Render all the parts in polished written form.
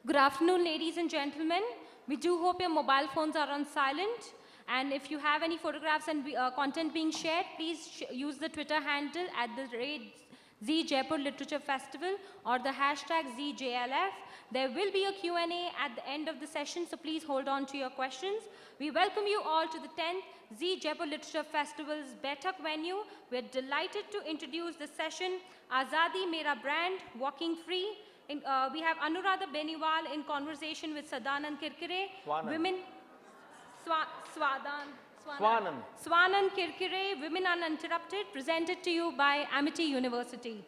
Good afternoon, ladies and gentlemen. We do hope your mobile phones are on silent. And if you have any photographs and content being shared, please use the Twitter handle at the rate Z Jaipur Literature Festival or the hashtag ZJLF. There will be a Q&A at the end of the session, so please hold on to your questions. We welcome you all to the 10th Z Jaipur Literature Festival's Baitak venue. We're delighted to introduce the session Azadi Mera Brand, Walking Free. We have Anuradha Beniwal in conversation with Sadanand Kirkire. Swanand Kirkire, Women Uninterrupted, presented to you by Amity University.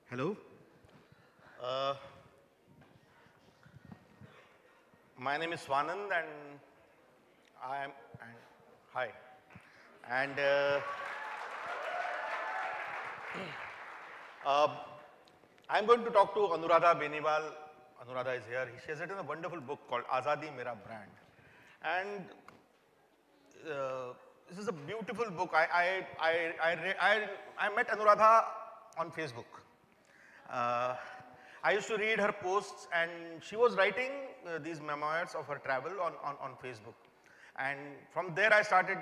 Hello. My name is Swanand and hi. And I'm going to talk to Anuradha Beniwal. Anuradha is here. She has written a wonderful book called Azadi Mera Brand. And this is a beautiful book. I met Anuradha on Facebook. I used to read her posts and she was writing these memoirs of her travel on Facebook. And from there I started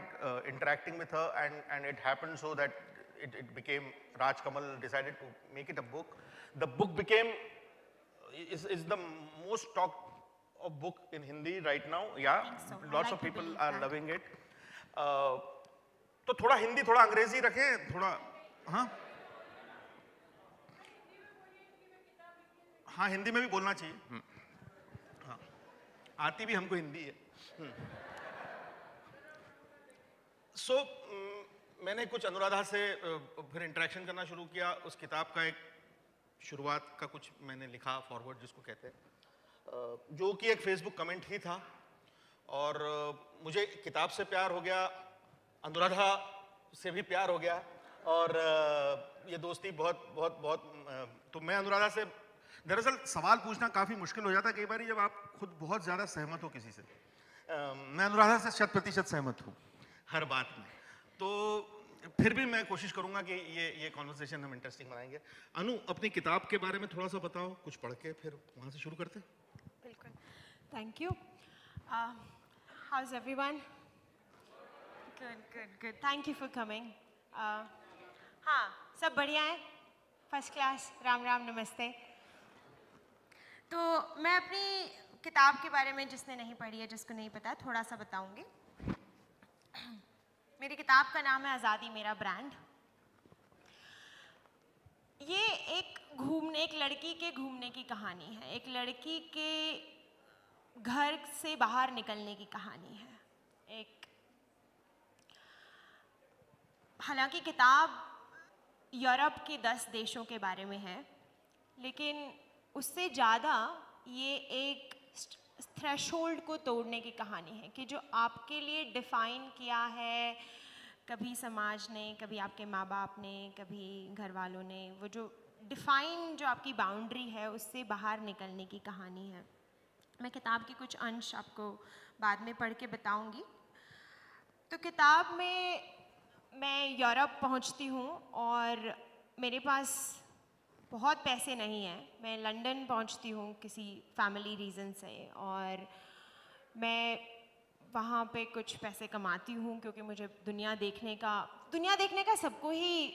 interacting with her and it happened so that it became, Raj Kamal decided to make it a book. The book is the most talked of book in Hindi right now. Yeah, so. Lots of people are loving it. तो थोड़ा हिंदी थोड़ा अंग्रेजी रखें थोड़ा हाँ हाँ हिंदी में भी बोलना चाहिए हाँ आती भी हमको हिंदी है मैंने कुछ अनुराधा से फिर इंटरेक्शन करना शुरू किया उस किताब का एक शुरुआत का कुछ मैंने लिखा फॉरवर्ड जिसको कहते हैं जो कि एक फेसबुक कमेंट ही था और मुझे किताब से प्यार हो गया अनुराधा से भी प्यार हो गया और ये दोस्ती बहुत तो मैं अनुराधा से दरअसल सवाल पूछना काफ़ी मुश्किल हो जाता है कई बार जब आप खुद बहुत ज़्यादा सहमत हो किसी से मैं अनुराधा से 100% सहमत हूँ हर बात में तो फिर भी मैं कोशिश करूंगा कि ये कॉन्वर्सेशन हम इंटरेस्टिंग बनाएंगे अनु अपनी किताब के बारे में थोड़ा सा बताओ कुछ पढ़ के फिर वहाँ से शुरू करते बिल्कुल thank you how is everyone good thank you for coming हाँ सब बढ़िया है फर्स्ट क्लास राम राम नमस्ते तो मैं अपनी किताब के बारे में जिसने नहीं पढ़ी है जिसको नहीं पता थोड़ा सा बताऊंगी मेरी किताब का नाम है आज़ादी मेरा ब्रांड ये एक लड़की के घूमने की कहानी है एक लड़की के घर से बाहर निकलने की कहानी है एक हालांकि किताब यूरोप के 10 देशों के बारे में है लेकिन उससे ज़्यादा ये एक थ्रेशोल्ड को तोड़ने की कहानी है कि जो आपके लिए डिफ़ाइन किया है कभी समाज ने कभी आपके माँ बाप ने कभी घर वालों ने वो जो डिफ़ाइन जो आपकी बाउंड्री है उससे बाहर निकलने की कहानी है मैं किताब की कुछ अंश आपको बाद में पढ़ के बताऊंगी तो किताब में मैं यूरोप पहुंचती हूँ और मेरे पास बहुत पैसे नहीं हैं मैं लंदन पहुंचती हूँ किसी फैमिली रीज़न से और मैं वहाँ पे कुछ पैसे कमाती हूँ क्योंकि मुझे दुनिया देखने का सबको ही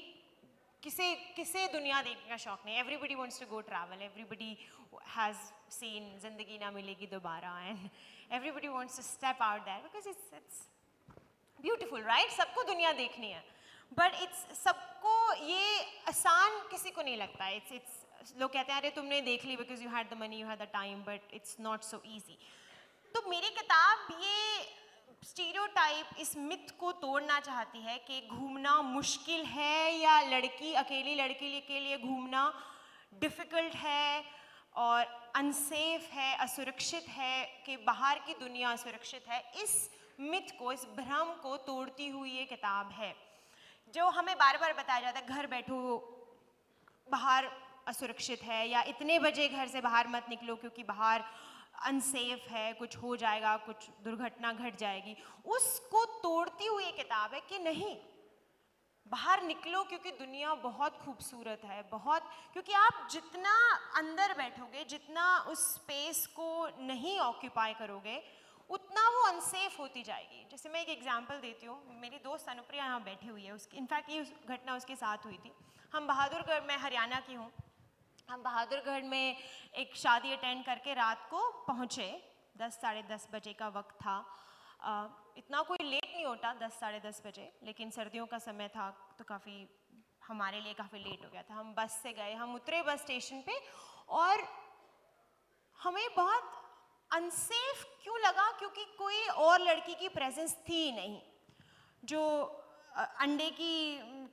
किसे दुनिया देखने का शौक़ नहीं everybody wants to go travel everybody has seen Zindagi Na Milegi Dobara and everybody wants to step out that because it's beautiful right सबको दुनिया देखनी है बट सबको ये आसान किसी को नहीं लगता इट्स लोग कहते हैं अरे तुमने देख ली because you had the money you had the time but it's not so easy तो मेरी किताब ये स्टीरियोटाइप इस मिथ को तोड़ना चाहती है कि घूमना मुश्किल है या अकेली लड़की के लिए घूमना डिफ़िकल्ट है और अनसेफ है असुरक्षित है कि बाहर की दुनिया असुरक्षित है इस मिथ को इस भ्रम को तोड़ती हुई ये किताब है जो हमें बार बार बताया जाता है घर बैठो बाहर असुरक्षित है या इतने बजे घर से बाहर मत निकलो क्योंकि बाहर अनसेफ है कुछ हो जाएगा कुछ दुर्घटना घट जाएगी उसको तोड़ती हुई किताब है कि नहीं बाहर निकलो क्योंकि दुनिया बहुत खूबसूरत है, बहुत, क्योंकि आप जितना अंदर बैठोगे, जितना उस स्पेस को नहीं ऑक्यूपाई करोगे, उतना वो अनसेफ होती जाएगी। जैसे मैं एक एग्जांपल देती हूँ, मेरी दोस्त अनुप्रिया यहाँ बैठी हुई है, उसकी इनफैक्ट ये घटना उसके साथ हुई थी। हम बहादुरगढ़, मैं हरियाणा की हूँ, हम बहादुरगढ़ में एक शादी अटेंड करके रात को पहुँचे, 10 साढ़े 10 बजे का वक्त था। इतना कोई लेट नहीं होता 10 साढ़े 10 बजे, लेकिन सर्दियों का समय था तो काफ़ी, हमारे लिए काफ़ी लेट हो गया था। हम बस से गए, हम उतरे बस स्टेशन पे और हमें बहुत अनसेफ क्यों लगा, क्योंकि कोई और लड़की की प्रेजेंस थी नहीं। जो अंडे की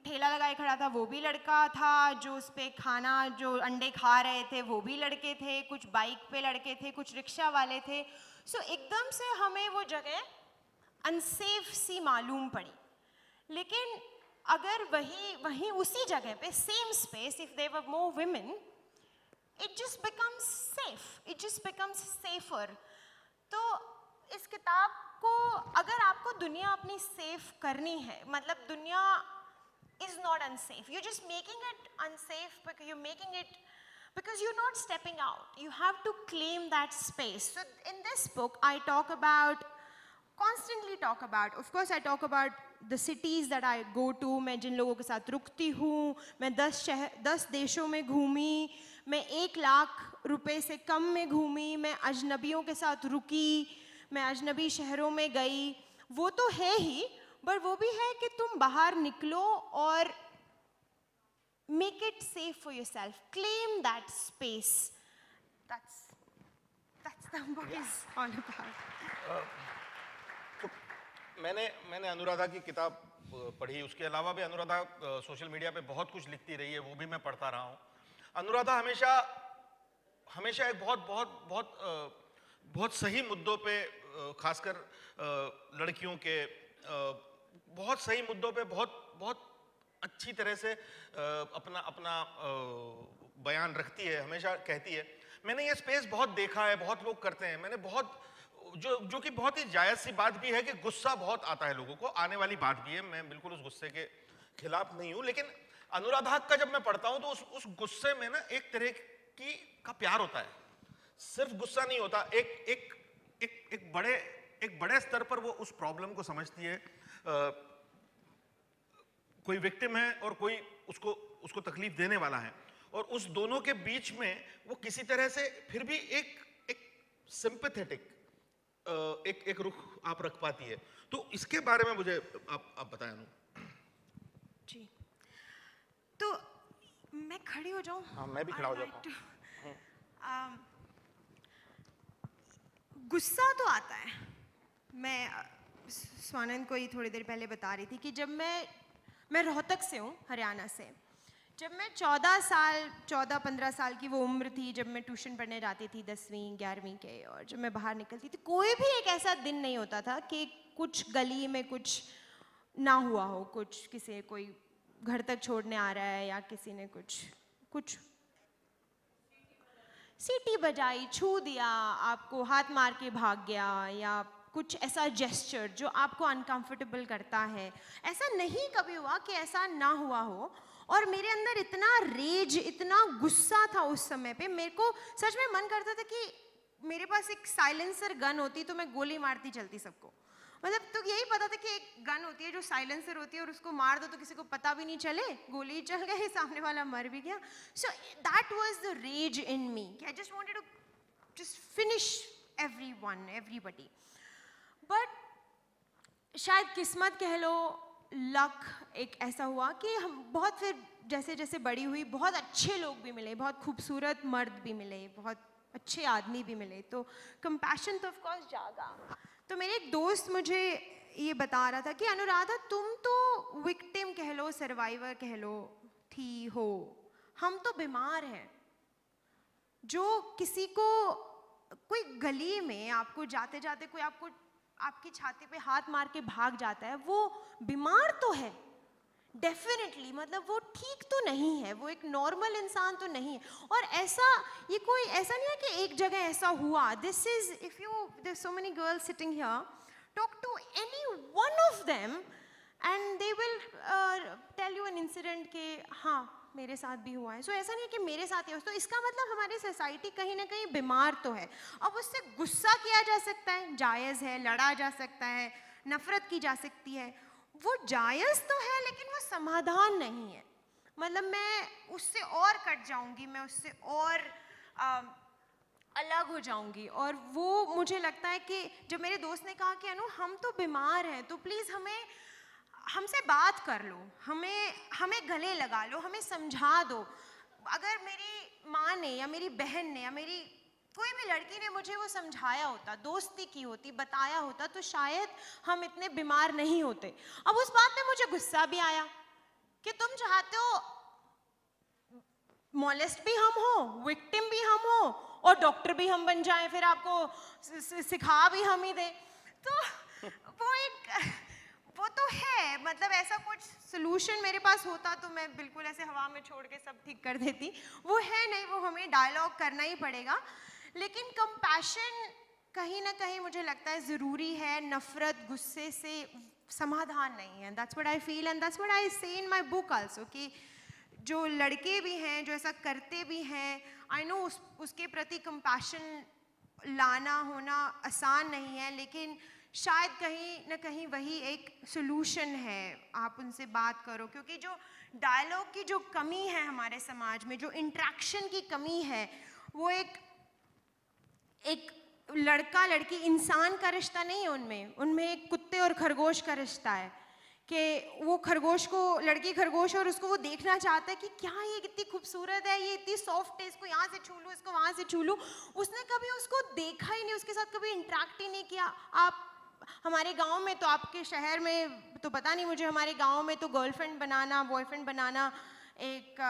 ठेला लगाए खड़ा था वो भी लड़का था, जो उस पे खाना, जो अंडे खा रहे थे वो भी लड़के थे, कुछ बाइक पे लड़के थे, कुछ रिक्शा वाले थे। सो एकदम से हमें वो जगह अनसेफ सी मालूम पड़ी। लेकिन अगर वही उसी जगह पे, same space, if there were more women, it just becomes safe, it just becomes safer. तो इस किताब को, अगर आपको दुनिया अपनी सेफ करनी है, मतलब दुनिया is not unsafe, you're just making it unsafe because you're making it, because you're not stepping out, you have to claim that space. So in this book I constantly talk about, of course I talk about the cities that I go to, मैं जिन लोगों के साथ रुकती हूँ, मैं 10 देशों में घूमी, मैं 1 लाख रुपए से कम में घूमी, मैं अजनबियों के साथ रुकी, मैं अजनबी शहरों में गई। वो तो है ही, पर वो भी है कि तुम बाहर निकलो और make it safe for yourself, claim that space. That's the book is all about. मैंने अनुराधा की किताब पढ़ी, उसके अलावा भी अनुराधा सोशल मीडिया पे बहुत कुछ लिखती रही है, वो भी मैं पढ़ता रहा हूँ। अनुराधा हमेशा एक बहुत सही मुद्दों पे, खासकर लड़कियों के बहुत सही मुद्दों पे बहुत अच्छी तरह से अपना बयान रखती है, हमेशा कहती है। मैंने ये स्पेस बहुत देखा है, बहुत लोग करते हैं, मैंने बहुत जो कि बहुत ही जायज़ सी बात भी है कि गुस्सा बहुत आता है लोगों को, आने वाली बात भी है, मैं बिल्कुल उस गुस्से के खिलाफ नहीं हूँ। लेकिन अनुराधा का जब मैं पढ़ता हूँ तो उस गुस्से में ना एक तरह का प्यार होता है, सिर्फ गुस्सा नहीं होता, एक बड़े स्तर पर वो उस प्रॉब्लम को समझती है। कोई विक्टिम है और कोई उसको तकलीफ देने वाला है, और उस दोनों के बीच में वो किसी तरह से फिर भी एक सिंपैथेटिक एक रुख आप रख पाती है। तो इसके बारे में मुझे आप बताएं अनु। जी, तो मैं खड़ी हो जाऊं? हाँ, मैं भी खड़ा हो जाता हूं। गुस्सा तो आता है। मैं स्वानंद को ही थोड़ी देर पहले बता रही थी कि जब मैं रोहतक से हूँ, हरियाणा से। जब मैं 14-15 साल की वो उम्र थी, जब मैं ट्यूशन पढ़ने जाती थी 10वीं 11वीं के, और जब मैं बाहर निकलती थी, कोई भी एक ऐसा दिन नहीं होता था कि कुछ गली में कुछ ना हुआ हो, कोई घर तक छोड़ने आ रहा है, या किसी ने कुछ सीटी बजाई, छू दिया, आपको हाथ मार के भाग गया, या कुछ ऐसा जेस्चर जो आपको अनकंफर्टेबल करता है। ऐसा नहीं कभी हुआ कि ऐसा ना हुआ हो। और मेरे अंदर इतना रेज, इतना गुस्सा था उस समय पे, मेरे को सच में मन करता था कि मेरे पास एक साइलेंसर गन होती तो मैं गोली मारती चलती सबको। मतलब तो यही पता था कि एक गन होती है जो साइलेंसर होती है और उसको मार दो तो किसी को पता भी नहीं चले, गोली चल गई, सामने वाला मर भी गया। So that was the rage in me, I just wanted to just finish everybody. But शायद किस्मत कह लो, लक एक ऐसा हुआ कि हम बहुत, फिर जैसे जैसे बड़ी हुई, बहुत अच्छे लोग भी मिले, बहुत खूबसूरत मर्द भी मिले, बहुत अच्छे आदमी भी मिले, तो कंपैशन तो ऑफ कोर्स जागा। तो मेरे एक दोस्त मुझे ये बता रहा था कि अनुराधा तुम तो विक्टिम कह लो, सर्वाइवर कह लो थी हो, हम तो बीमार हैं। जो किसी को, कोई गली में आपको जाते जाते कोई आपकी छाती पे हाथ मार के भाग जाता है, वो बीमार तो है डेफिनेटली, मतलब वो ठीक तो नहीं है, वो एक नॉर्मल इंसान तो नहीं है। और ये कोई ऐसा नहीं है कि एक जगह ऐसा हुआ। This is, if you, there so many girls sitting here, talk to any one of them and they will tell incident के हाँ मेरे साथ भी हुआ है, सो ऐसा नहीं है कि मेरे साथ ही हो, तो इसका मतलब हमारी सोसाइटी कहीं ना कहीं बीमार तो है। अब उससे गुस्सा किया जा सकता है, जायज़ है, लड़ा जा सकता है, नफरत की जा सकती है, वो जायज़ तो है, लेकिन वो समाधान नहीं है। मतलब मैं उससे और कट जाऊंगी, मैं उससे और अलग हो जाऊंगी। और वो मुझे लगता है कि जब मेरे दोस्त ने कहा कि अनु हम तो बीमार हैं, तो प्लीज़ हमसे बात कर लो, हमें गले लगा लो, हमें समझा दो। अगर मेरी माँ ने या मेरी बहन ने या मेरी कोई भी लड़की ने मुझे वो समझाया होता, दोस्ती की होती, बताया होता, तो शायद हम इतने बीमार नहीं होते। अब उस बात पे मुझे गुस्सा भी आया कि तुम चाहते हो मॉलेस्ट भी हम हो, विक्टिम भी हम हो, और डॉक्टर भी हम बन जाएं, फिर आपको सिखा भी हम ही दें। तो वो तो है, मतलब ऐसा कुछ सोल्यूशन मेरे पास होता तो मैं बिल्कुल ऐसे हवा में छोड़ के सब ठीक कर देती। वो है नहीं, वो हमें डायलॉग करना ही पड़ेगा। लेकिन कंपैशन कहीं ना कहीं मुझे लगता है ज़रूरी है। नफ़रत, गुस्से से समाधान नहीं है। That's what I feel and that's what I से इन माय बुक आल्सो, कि जो लड़के भी हैं जो ऐसा करते भी हैं, आई नो उसके प्रति कंपैशन लाना होना आसान नहीं है, लेकिन शायद कहीं ना कहीं वही एक सोल्यूशन है। आप उनसे बात करो, क्योंकि जो डायलॉग की जो कमी है हमारे समाज में, जो इंट्रैक्शन की कमी है, वो एक लड़का लड़की इंसान का रिश्ता नहीं है, उनमें एक कुत्ते और खरगोश का रिश्ता है। कि वो खरगोश को, लड़की खरगोश, और उसको वो देखना चाहता है कि क्या ये कितनी खूबसूरत है, ये इतनी सॉफ्ट है, इसको यहाँ से छू लूँ, इसको वहाँ से छू लूँ। उसने कभी उसको देखा ही नहीं, उसके साथ कभी इंटरेक्ट ही नहीं किया। आप हमारे गांव में तो, आपके शहर में तो पता नहीं मुझे, हमारे गांव में तो गर्लफ्रेंड बनाना, बॉयफ्रेंड बनाना एक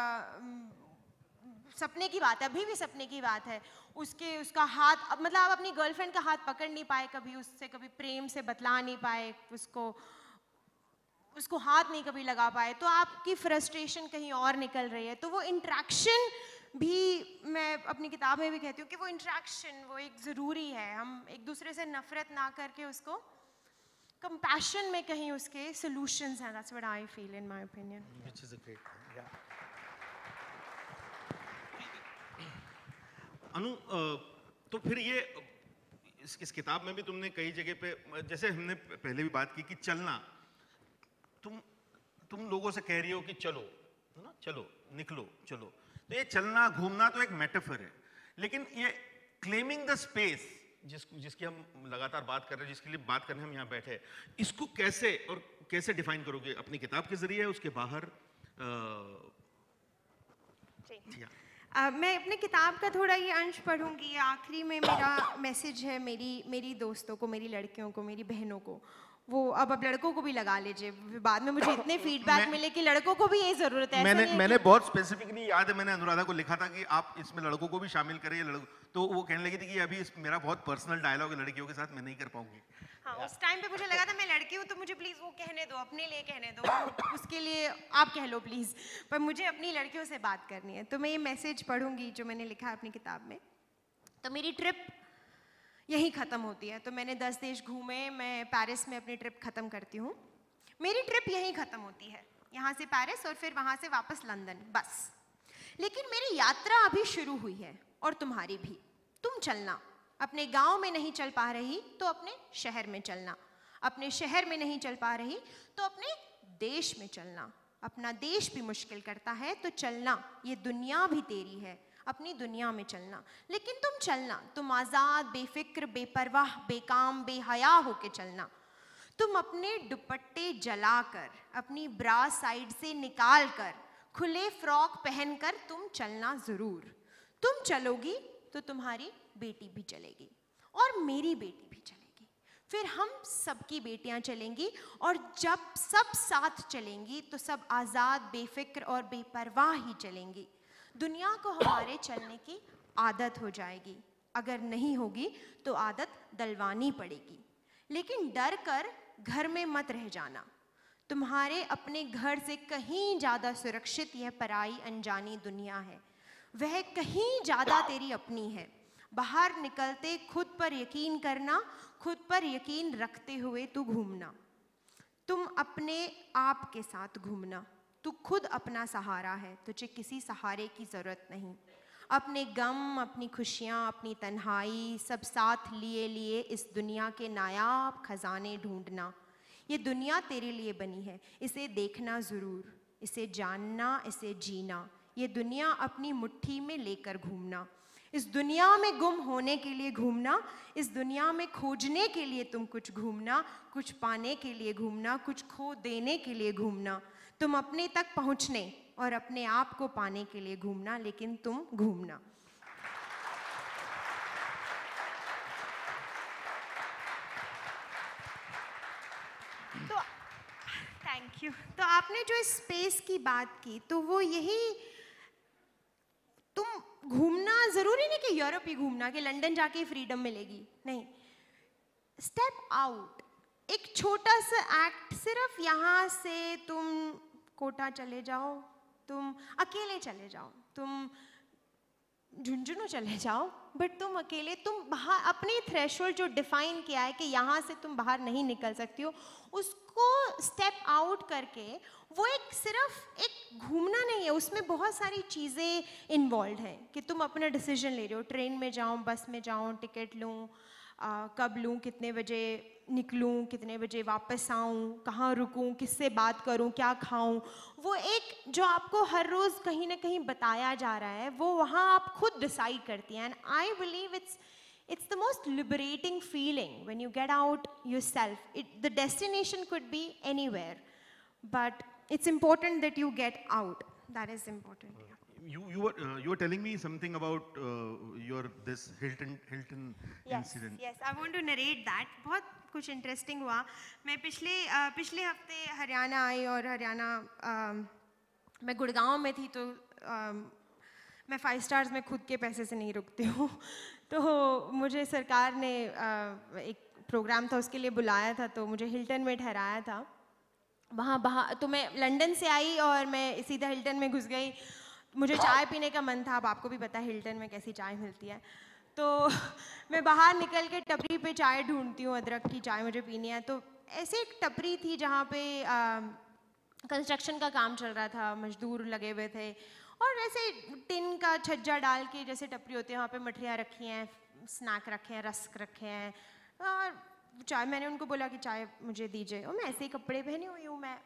सपने की बात है, अभी भी सपने की बात है। उसका हाथ, मतलब आप अपनी गर्लफ्रेंड का हाथ पकड़ नहीं पाए कभी, उससे कभी प्रेम से बतला नहीं पाए, उसको हाथ नहीं कभी लगा पाए, तो आपकी फ्रस्ट्रेशन कहीं और निकल रही है। तो वो इंट्रैक्शन भी मैं अपनी किताब में भी कहती हूँ कि वो इंट्रैक्शन वो एक ज़रूरी है। हम एक दूसरे से नफरत ना करके उसको कंपैशन में कहीं उसके सॉल्यूशंस हैं। That's what I feel in my opinion, which is a great thing. या अनु, तो फिर ये इस किताब में भी तुमने कई जगह पे, जैसे हमने पहले भी बात की कि चलना, तुम लोगों से कह रही हो कि चलो, है ना, चलो निकलो चलो, तो ये चलना घूमना तो एक मेटाफर है, लेकिन ये क्लेमिंग द स्पेस जिसकी हम लगातार बात कर रहे हैं, जिसके लिए बात करने हम यहाँ बैठे हैं, इसको कैसे डिफाइन करोगे अपनी किताब के जरिए, उसके बाहर? मैं अपने किताब का थोड़ा ये अंश पढ़ूंगी। आखिरी में मेरा मैसेज है मेरी दोस्तों को, मेरी लड़कियों को, मेरी बहनों को। वो अब लड़कों को भी लगा लीजिए, बाद में मुझे इतने फीडबैक मिले कि लड़कों को भी ये जरूरत है। मैंने बहुत स्पेसिफिकली याद है, मैंने अनुराधा को लिखा था कि आप इसमें लड़कों को भी शामिल करिए, तो वो कहने लगी थी कि अभी मेरा बहुत पर्सनल डायलॉग है लड़कियों के साथ, मैं नहीं कर पाऊंगी। हाँ, उस टाइम पे मुझे लगा था मैं लड़की हूँ तो मुझे प्लीज़ वो कहने दो, अपने लिए कहने दो, उसके लिए आप कह लो प्लीज़, पर मुझे अपनी लड़कियों से बात करनी है। तो मैं ये मैसेज पढ़ूंगी जो मैंने लिखा है अपनी किताब में। तो मेरी ट्रिप यहीं ख़त्म होती है। तो मैंने 10 देश घूमे, मैं पेरिस में अपनी ट्रिप ख़त्म करती हूँ। मेरी ट्रिप यहीं ख़त्म होती है, यहाँ से पेरिस और फिर वहाँ से वापस लंदन, बस। लेकिन मेरी यात्रा अभी शुरू हुई है, और तुम्हारी भी। तुम चलना। अपने गांव में नहीं चल पा रही तो अपने शहर में चलना, अपने शहर में नहीं चल पा रही तो अपने देश में चलना। अपना देश भी मुश्किल करता है तो चलना, ये दुनिया भी तेरी है, अपनी दुनिया में चलना। लेकिन तुम चलना, तुम आज़ाद, बेफिक्र, बेपरवाह, बेकाम, बेहया होके चलना। तुम अपने दुपट्टे जलाकर, अपनी ब्रा साइड से निकाल कर, खुले फ्रॉक पहनकर तुम चलना ज़रूर। तुम चलोगी तो तुम्हारी बेटी भी चलेगी और मेरी बेटी भी चलेगी, फिर हम सबकी बेटियां चलेंगी, और जब सब साथ चलेंगी तो सब आज़ाद, बेफिक्र और बेपरवाह ही चलेंगी। दुनिया को हमारे चलने की आदत हो जाएगी, अगर नहीं होगी तो आदत दलवानी पड़ेगी। लेकिन डर कर घर में मत रह जाना, तुम्हारे अपने घर से कहीं ज़्यादा सुरक्षित यह पराई अनजानी दुनिया है, वह कहीं ज़्यादा तेरी अपनी है। बाहर निकलते खुद पर यकीन करना, खुद पर यकीन रखते हुए तू घूमना। तुम अपने आप के साथ घूमना, तू खुद अपना सहारा है, तुझे किसी सहारे की ज़रूरत नहीं। अपने गम, अपनी खुशियाँ, अपनी तन्हाई सब साथ लिए लिए इस दुनिया के नायाब खजाने ढूंढना। ये दुनिया तेरे लिए बनी है, इसे देखना ज़रूर, इसे जानना, इसे जीना। ये दुनिया अपनी मुट्ठी में लेकर घूमना। इस दुनिया में गुम होने के लिए घूमना, इस दुनिया में खोजने के लिए तुम कुछ घूमना, कुछ पाने के लिए घूमना, कुछ खो देने के लिए घूमना। तुम अपने तक पहुँचने और अपने आप को पाने के लिए घूमना, लेकिन तुम घूमना। तो थैंक यू। तो आपने जो स्पेस की बात की, तो वो यही, तुम घूमना ज़रूरी नहीं कि यूरोप ही घूमना, कि लंदन जाके फ्रीडम मिलेगी, नहीं। स्टेप आउट, एक छोटा सा एक्ट, सिर्फ यहाँ से तुम कोटा चले जाओ, तुम अकेले चले जाओ, तुम झुंझुनू चले जाओ, बट तुम अकेले, तुम बाहर अपनी थ्रेशोल्ड जो डिफाइन किया है कि यहाँ से तुम बाहर नहीं निकल सकती हो, उसको स्टेप आउट करके, वो एक सिर्फ एक घूमना नहीं है, उसमें बहुत सारी चीज़ें इन्वॉल्व हैं कि तुम अपना डिसीजन ले रहे हो, ट्रेन में जाऊँ, बस में जाऊँ, टिकट लूँ, कब लूँ, कितने बजे निकलूँ, कितने बजे वापस आऊँ, कहाँ रुकूँ, किससे बात करूँ, क्या खाऊँ। वो एक जो आपको हर रोज़ कहीं ना कहीं बताया जा रहा है, वो वहाँ आप खुद डिसाइड करती हैं। And I believe it's the most liberating feeling when you get out yourself. The destination could be anywhere, but it's important that you get out. That is important. You were telling me something about your this Hilton incident. Yes, I want to narrate that. बहुत कुछ interesting हुआ। मैं पिछले हफ्ते हरियाणा आई, और हरियाणा मैं गुड़गांव में थी, तो मैं 5 स्टार्स में खुद के पैसे से नहीं रुकती हूँ। तो मुझे सरकार ने एक प्रोग्राम था, उसके लिए बुलाया था, तो मुझे हिल्टन में ठहराया था। वहाँ तो मैं लंदन से आई और मैं सीधा हिल्टन में घुस गई। मुझे चाय पीने का मन था, अब आपको भी पता है हिल्टन में कैसी चाय मिलती है। तो मैं बाहर निकल के टपरी पे चाय ढूंढती हूँ, अदरक की चाय मुझे पीनी है। तो ऐसे एक टपरी थी जहाँ पे कंस्ट्रक्शन का काम चल रहा था, मजदूर लगे हुए थे, और ऐसे टिन का छज्जा डाल के जैसे टपरी होती है, वहाँ पे मठरियाँ रखी हैं, स्नैक रखे हैं, रस्क रखे हैं, और चाय। मैंने उनको बोला कि चाय मुझे दीजिए, और मैं ऐसे ही कपड़े पहनी हुई हूँ, मैं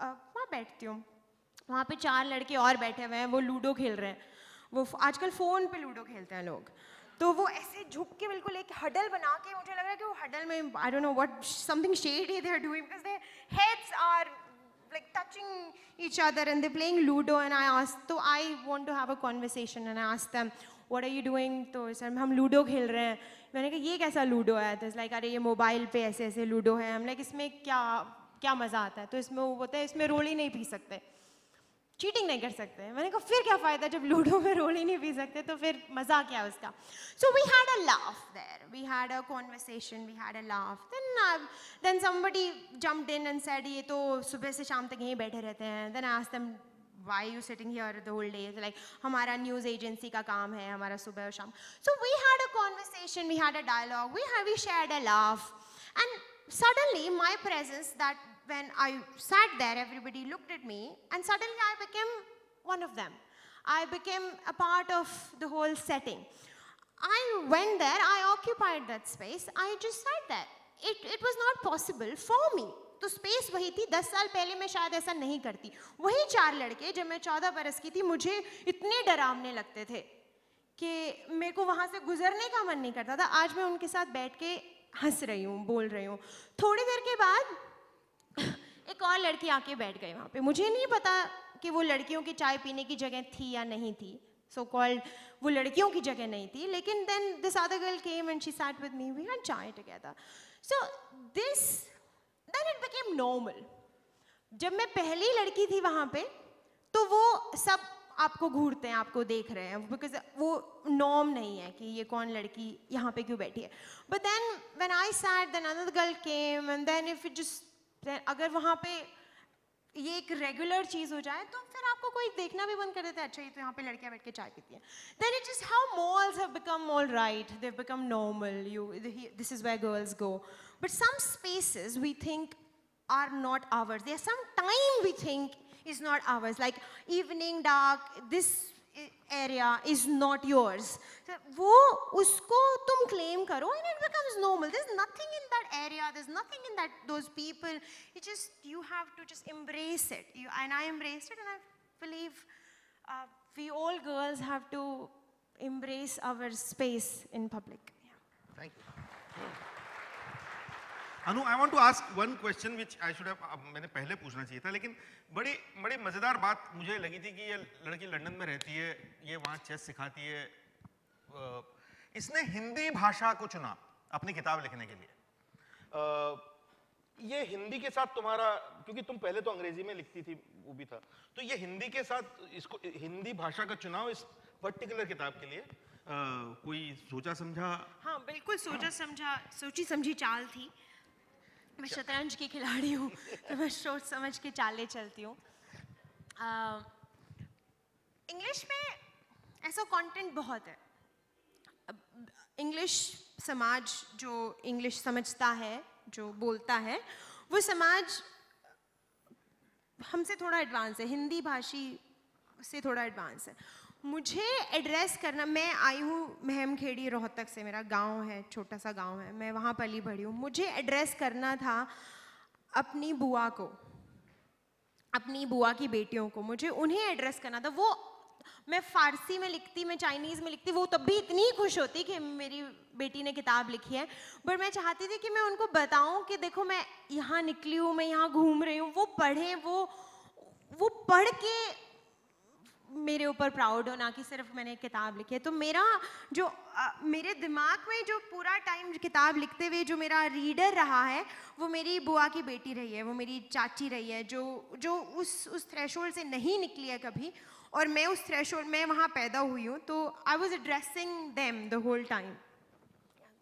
वहाँ बैठती हूँ। वहाँ पे 4 लड़के और बैठे हुए हैं, वो लूडो खेल रहे हैं। वो आजकल फ़ोन पे लूडो खेलते हैं लोग। तो वो ऐसे झुक के बिल्कुल एक हडल बना के, मुझे लग रहा है कि वो हडल में I don't know what, something shady they are doing, because their heads are like touching each other and they're playing Ludo. And I asked, so I want to have a conversation, and I asked them, what are you doing? तो sir हम ludo खेल रहे हैं। मैंने कहा ये कैसा ludo है? तो लाइक अरे ये मोबाइल पे ऐसे ऐसे लूडो है। हम लाइक इसमें क्या मज़ा आता है? तो इसमें वो बोलते हैं इसमें रोल ही नहीं पी सकते, चीटिंग नहीं कर सकते। मैंने कहा फिर क्या फ़ायदा, जब लूडो में रोल ही नहीं पी सकते तो फिर मज़ा क्या है उसका? So we had a laugh there, we had a conversation, we had a laugh. Then somebody jumped in and said ये तो सुबह से शाम तक यहीं बैठे रहते हैं। Then I asked them, why are you sitting here the whole day? Like हमारा न्यूज़ एजेंसी का काम है, हमारा सुबह और शाम। So we had a conversation, we had a dialogue, we shared a laugh, and suddenly my presence, that when I sat there, everybody looked at me, and suddenly I became one of them. I became a part of the whole setting. I went there, I occupied that space, I just sat there. It was not possible for me. तो space वही थी। 10 साल पहले मैं शायद ऐसा नहीं करती। वही 4 लड़के जब मैं 14 बरस की थी, मुझे इतने डरावने लगते थे कि मेरे को वहाँ से गुजरने का मन नहीं करता था। आज मैं उनके साथ बैठ के हंस रही हूँ, बोल रही हूँ। थोड़ी देर के बाद एक और लड़की आके बैठ गई वहाँ पे। मुझे नहीं पता कि वो लड़कियों की चाय पीने की जगह थी या नहीं थी, सो कॉल्ड वो लड़कियों की जगह नहीं थी, लेकिन then this other girl came and she sat with me, we had chai together. So this then it became normal. जब मैं पहली लड़की थी वहाँ पे, तो वो सब आपको घूरते हैं, आपको देख रहे हैं, बिकॉज वो नॉर्म नहीं है कि ये कौन लड़की यहाँ पे क्यों बैठी है। But then when I sat, then another girl came, and then if it just, अगर वहाँ पे ये एक रेगुलर चीज़ हो जाए तो फिर आपको कोई देखना भी बंद कर देता है। अच्छा ये तो यहाँ पे लड़कियाँ बैठ के चाय पीती हैं। Then it just how malls have become all right, they've become normal, this is where girls go. But some spaces we think are not ours. There's some time we think is not ours. Like evening dark, this area is not yours. So, वो उसको तुम claim करो and it becomes normal. There's nothing in that area. There's nothing in that those people. You have to just embrace it. And I embraced it, and I believe we all girls have to embrace our space in public. Yeah. Thank you. Anu, I want to ask one question which I should have मैंने पहले पूछना चाहिए था, लेकिन बड़ी मज़ेदार बात मुझे लगी थी कि ये लड़की लंदन में रहती है, ये वहाँ चेस सिखाती है, इसने हिंदी भाषा को चुना अपनी किताब लिखने के लिए। ये हिंदी के साथ तुम्हारा, क्योंकि तुम पहले तो अंग्रेजी में लिखती थी, वो भी था, तो ये हिंदी के साथ इसको हिंदी भाषा का चुनाव इस पर्टिकुलर किताब के लिए कोई सोचा समझा? हाँ, बिल्कुल सोची समझी चाल थी। मैं शतरंज की खिलाड़ी हूँ, तो मैं सोच समझ के चालें चलती हूँ। इंग्लिश में ऐसा कंटेंट बहुत है। इंग्लिश समाज जो इंग्लिश समझता है, जो बोलता है, वो समाज हमसे थोड़ा एडवांस है, हिंदी भाषी से थोड़ा एडवांस है। मुझे एड्रेस करना, मैं आई हूँ महमखेड़ी रोहतक से, मेरा गांव है, छोटा सा गांव है, मैं वहाँ पली बढ़ी हूँ। मुझे एड्रेस करना था अपनी बुआ को, अपनी बुआ की बेटियों को, मुझे उन्हें एड्रेस करना था। वो मैं फ़ारसी में लिखती, मैं चाइनीज़ में लिखती, वो तब भी इतनी खुश होती कि मेरी बेटी ने किताब लिखी है। पर मैं चाहती थी कि मैं उनको बताऊं कि देखो मैं यहाँ निकली हूँ, मैं यहाँ घूम रही हूँ, वो पढ़ें, वो पढ़ के मेरे ऊपर प्राउड हो, ना कि सिर्फ मैंने किताब लिखी है। तो मेरे दिमाग में जो पूरा टाइम किताब लिखते हुए जो मेरा रीडर रहा है, वो मेरी बुआ की बेटी रही है, वो मेरी चाची रही है, जो उस थ्रेशोल्ड से नहीं निकली है कभी, और मैं उस थ्रेशोल्ड में वहाँ पैदा हुई हूँ, तो I was addressing them the whole time.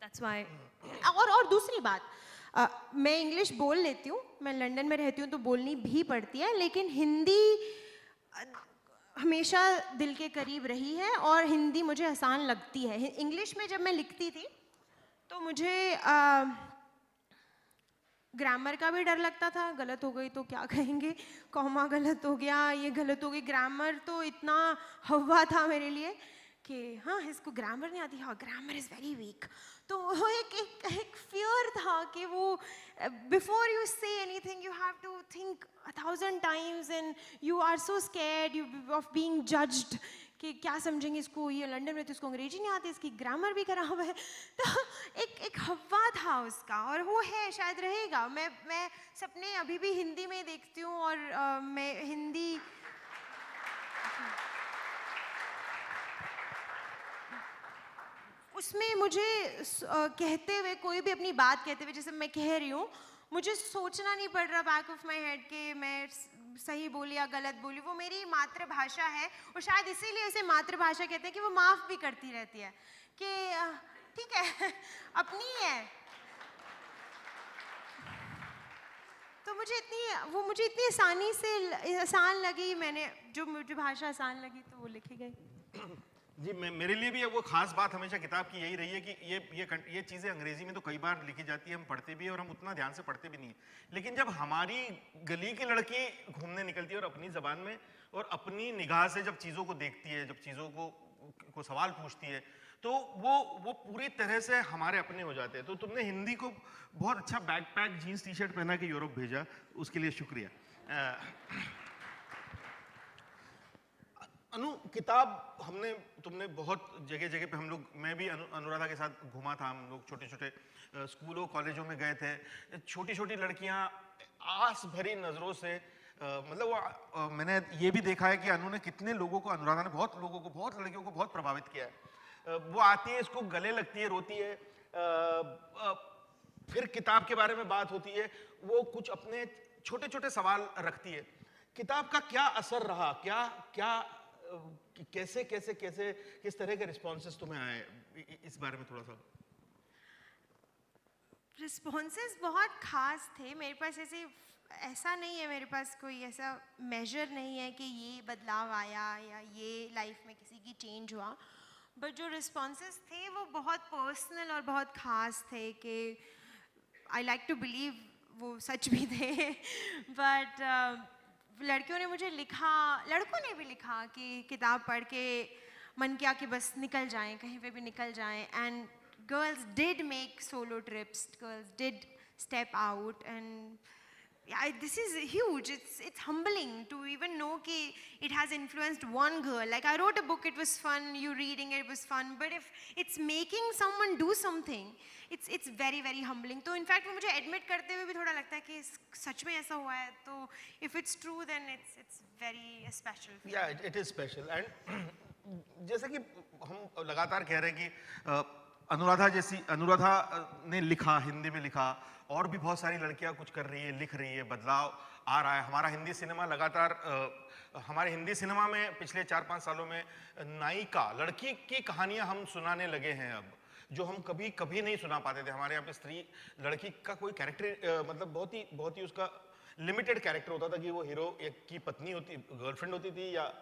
That's why. और दूसरी बात, मैं इंग्लिश बोल लेती हूँ, मैं लंदन में रहती हूँ तो बोलनी भी पड़ती है, लेकिन हिंदी हमेशा दिल के करीब रही है और हिंदी मुझे आसान लगती है। इंग्लिश में जब मैं लिखती थी तो मुझे ग्रामर का भी डर लगता था, गलत हो गई तो क्या कहेंगे, कॉमा गलत हो गया, ये गलत हो गई। ग्रामर तो इतना हवा था मेरे लिए कि हाँ, इसको ग्रामर नहीं आती, हाँ ग्रामर इज़ वेरी वीक। तो वो एक फियर था कि वो before you say anything you have to think 1000 times and you are so scared of being judged कि क्या समझेंगे इसको, ये लंदन में तो इसको अंग्रेजी नहीं आती, इसकी ग्रामर भी खराब है। तो एक हवा था उसका, और वो है, शायद रहेगा। मैं सपने अभी भी हिंदी में देखती हूँ, और मैं हिंदी उसमें मुझे कहते हुए, कोई भी अपनी बात कहते हुए, जैसे मैं कह रही हूँ, मुझे सोचना नहीं पड़ रहा बैक ऑफ माई हेड कि मैं सही बोली या गलत बोली। वो मेरी मातृभाषा है, और शायद इसीलिए उसे मातृभाषा कहते हैं कि वो माफ़ भी करती रहती है कि ठीक है अपनी है। तो मुझे इतनी आसानी से आसान लगी, मुझे भाषा आसान लगी तो वो लिखी गई। जी, मेरे लिए भी वो खास बात हमेशा किताब की यही रही है कि ये चीज़ें अंग्रेजी में तो कई बार लिखी जाती है, हम पढ़ते भी हैं और हम उतना ध्यान से पढ़ते भी नहीं है, लेकिन जब हमारी गली की लड़की घूमने निकलती है और अपनी ज़बान में और अपनी निगाह से जब चीज़ों को देखती है, जब चीज़ों को सवाल पूछती है, तो वो पूरी तरह से हमारे अपने हो जाते हैं। तो तुमने हिंदी को बहुत अच्छा बैकपैक जीन्स टी शर्ट पहना के यूरोप भेजा, उसके लिए शुक्रिया। अनु, किताब तुमने बहुत जगह जगह पे, हम लोग, मैं भी अनुराधा के साथ घूमा था, हम लोग छोटे छोटे स्कूलों कॉलेजों में गए थे, छोटी छोटी लड़कियां आस भरी नज़रों से, मतलब मैंने ये भी देखा है कि अनु ने कितने लोगों को, अनुराधा ने बहुत लड़कियों को बहुत प्रभावित किया है। वो आती है, इसको गले लगती है, रोती है, फिर किताब के बारे में बात होती है, वो कुछ अपने छोटे छोटे सवाल रखती है। किताब का क्या असर रहा, कैसे किस तरह के रिस्पॉन्सेस तुम्हें आए, इस बारे में थोड़ा सा। रिस्पॉन्सेस बहुत खास थे मेरे पास। ऐसा नहीं है, मेरे पास कोई ऐसा मेजर नहीं है कि ये बदलाव आया या ये लाइफ में किसी की चेंज हुआ, बट जो रिस्पॉन्सेस थे वो बहुत पर्सनल और बहुत खास थे कि आई लाइक टू बिलीव वो सच भी थे। बट लड़कियों ने मुझे लिखा, लड़कों ने भी लिखा कि किताब पढ़ के मन किया कि बस निकल जाएं, कहीं पे भी निकल जाएं. And girls did make solo trips, girls did step out. And yeah, this is huge. It's humbling to even know that it has influenced one girl. Like I wrote a book, it was fun. You reading it was fun. But if it's making someone do something, it's very very humbling. तो in fact वो मुझे admit करते हुए भी थोड़ा लगता है कि सच में ऐसा हुआ है. तो if it's true, then it's very special. Yeah, it is special. And जैसे कि हम लगातार कह रहे हैं कि अनुराधा ने लिखा, हिंदी में लिखा, और भी बहुत सारी लड़कियां कुछ कर रही है, लिख रही है, बदलाव आ रहा है. हमारा हिंदी सिनेमा लगातार हमारे हिंदी सिनेमा में पिछले 4-5 सालों में नायिका लड़की की कहानियां हम सुनाने लगे हैं अब, जो हम कभी नहीं सुना पाते थे. हमारे यहाँ पे स्त्री लड़की का कोई कैरेक्टर मतलब बहुत ही उसका लिमिटेड कैरेक्टर होता था कि वो हीरो की पत्नी होती, गर्लफ्रेंड होती थी या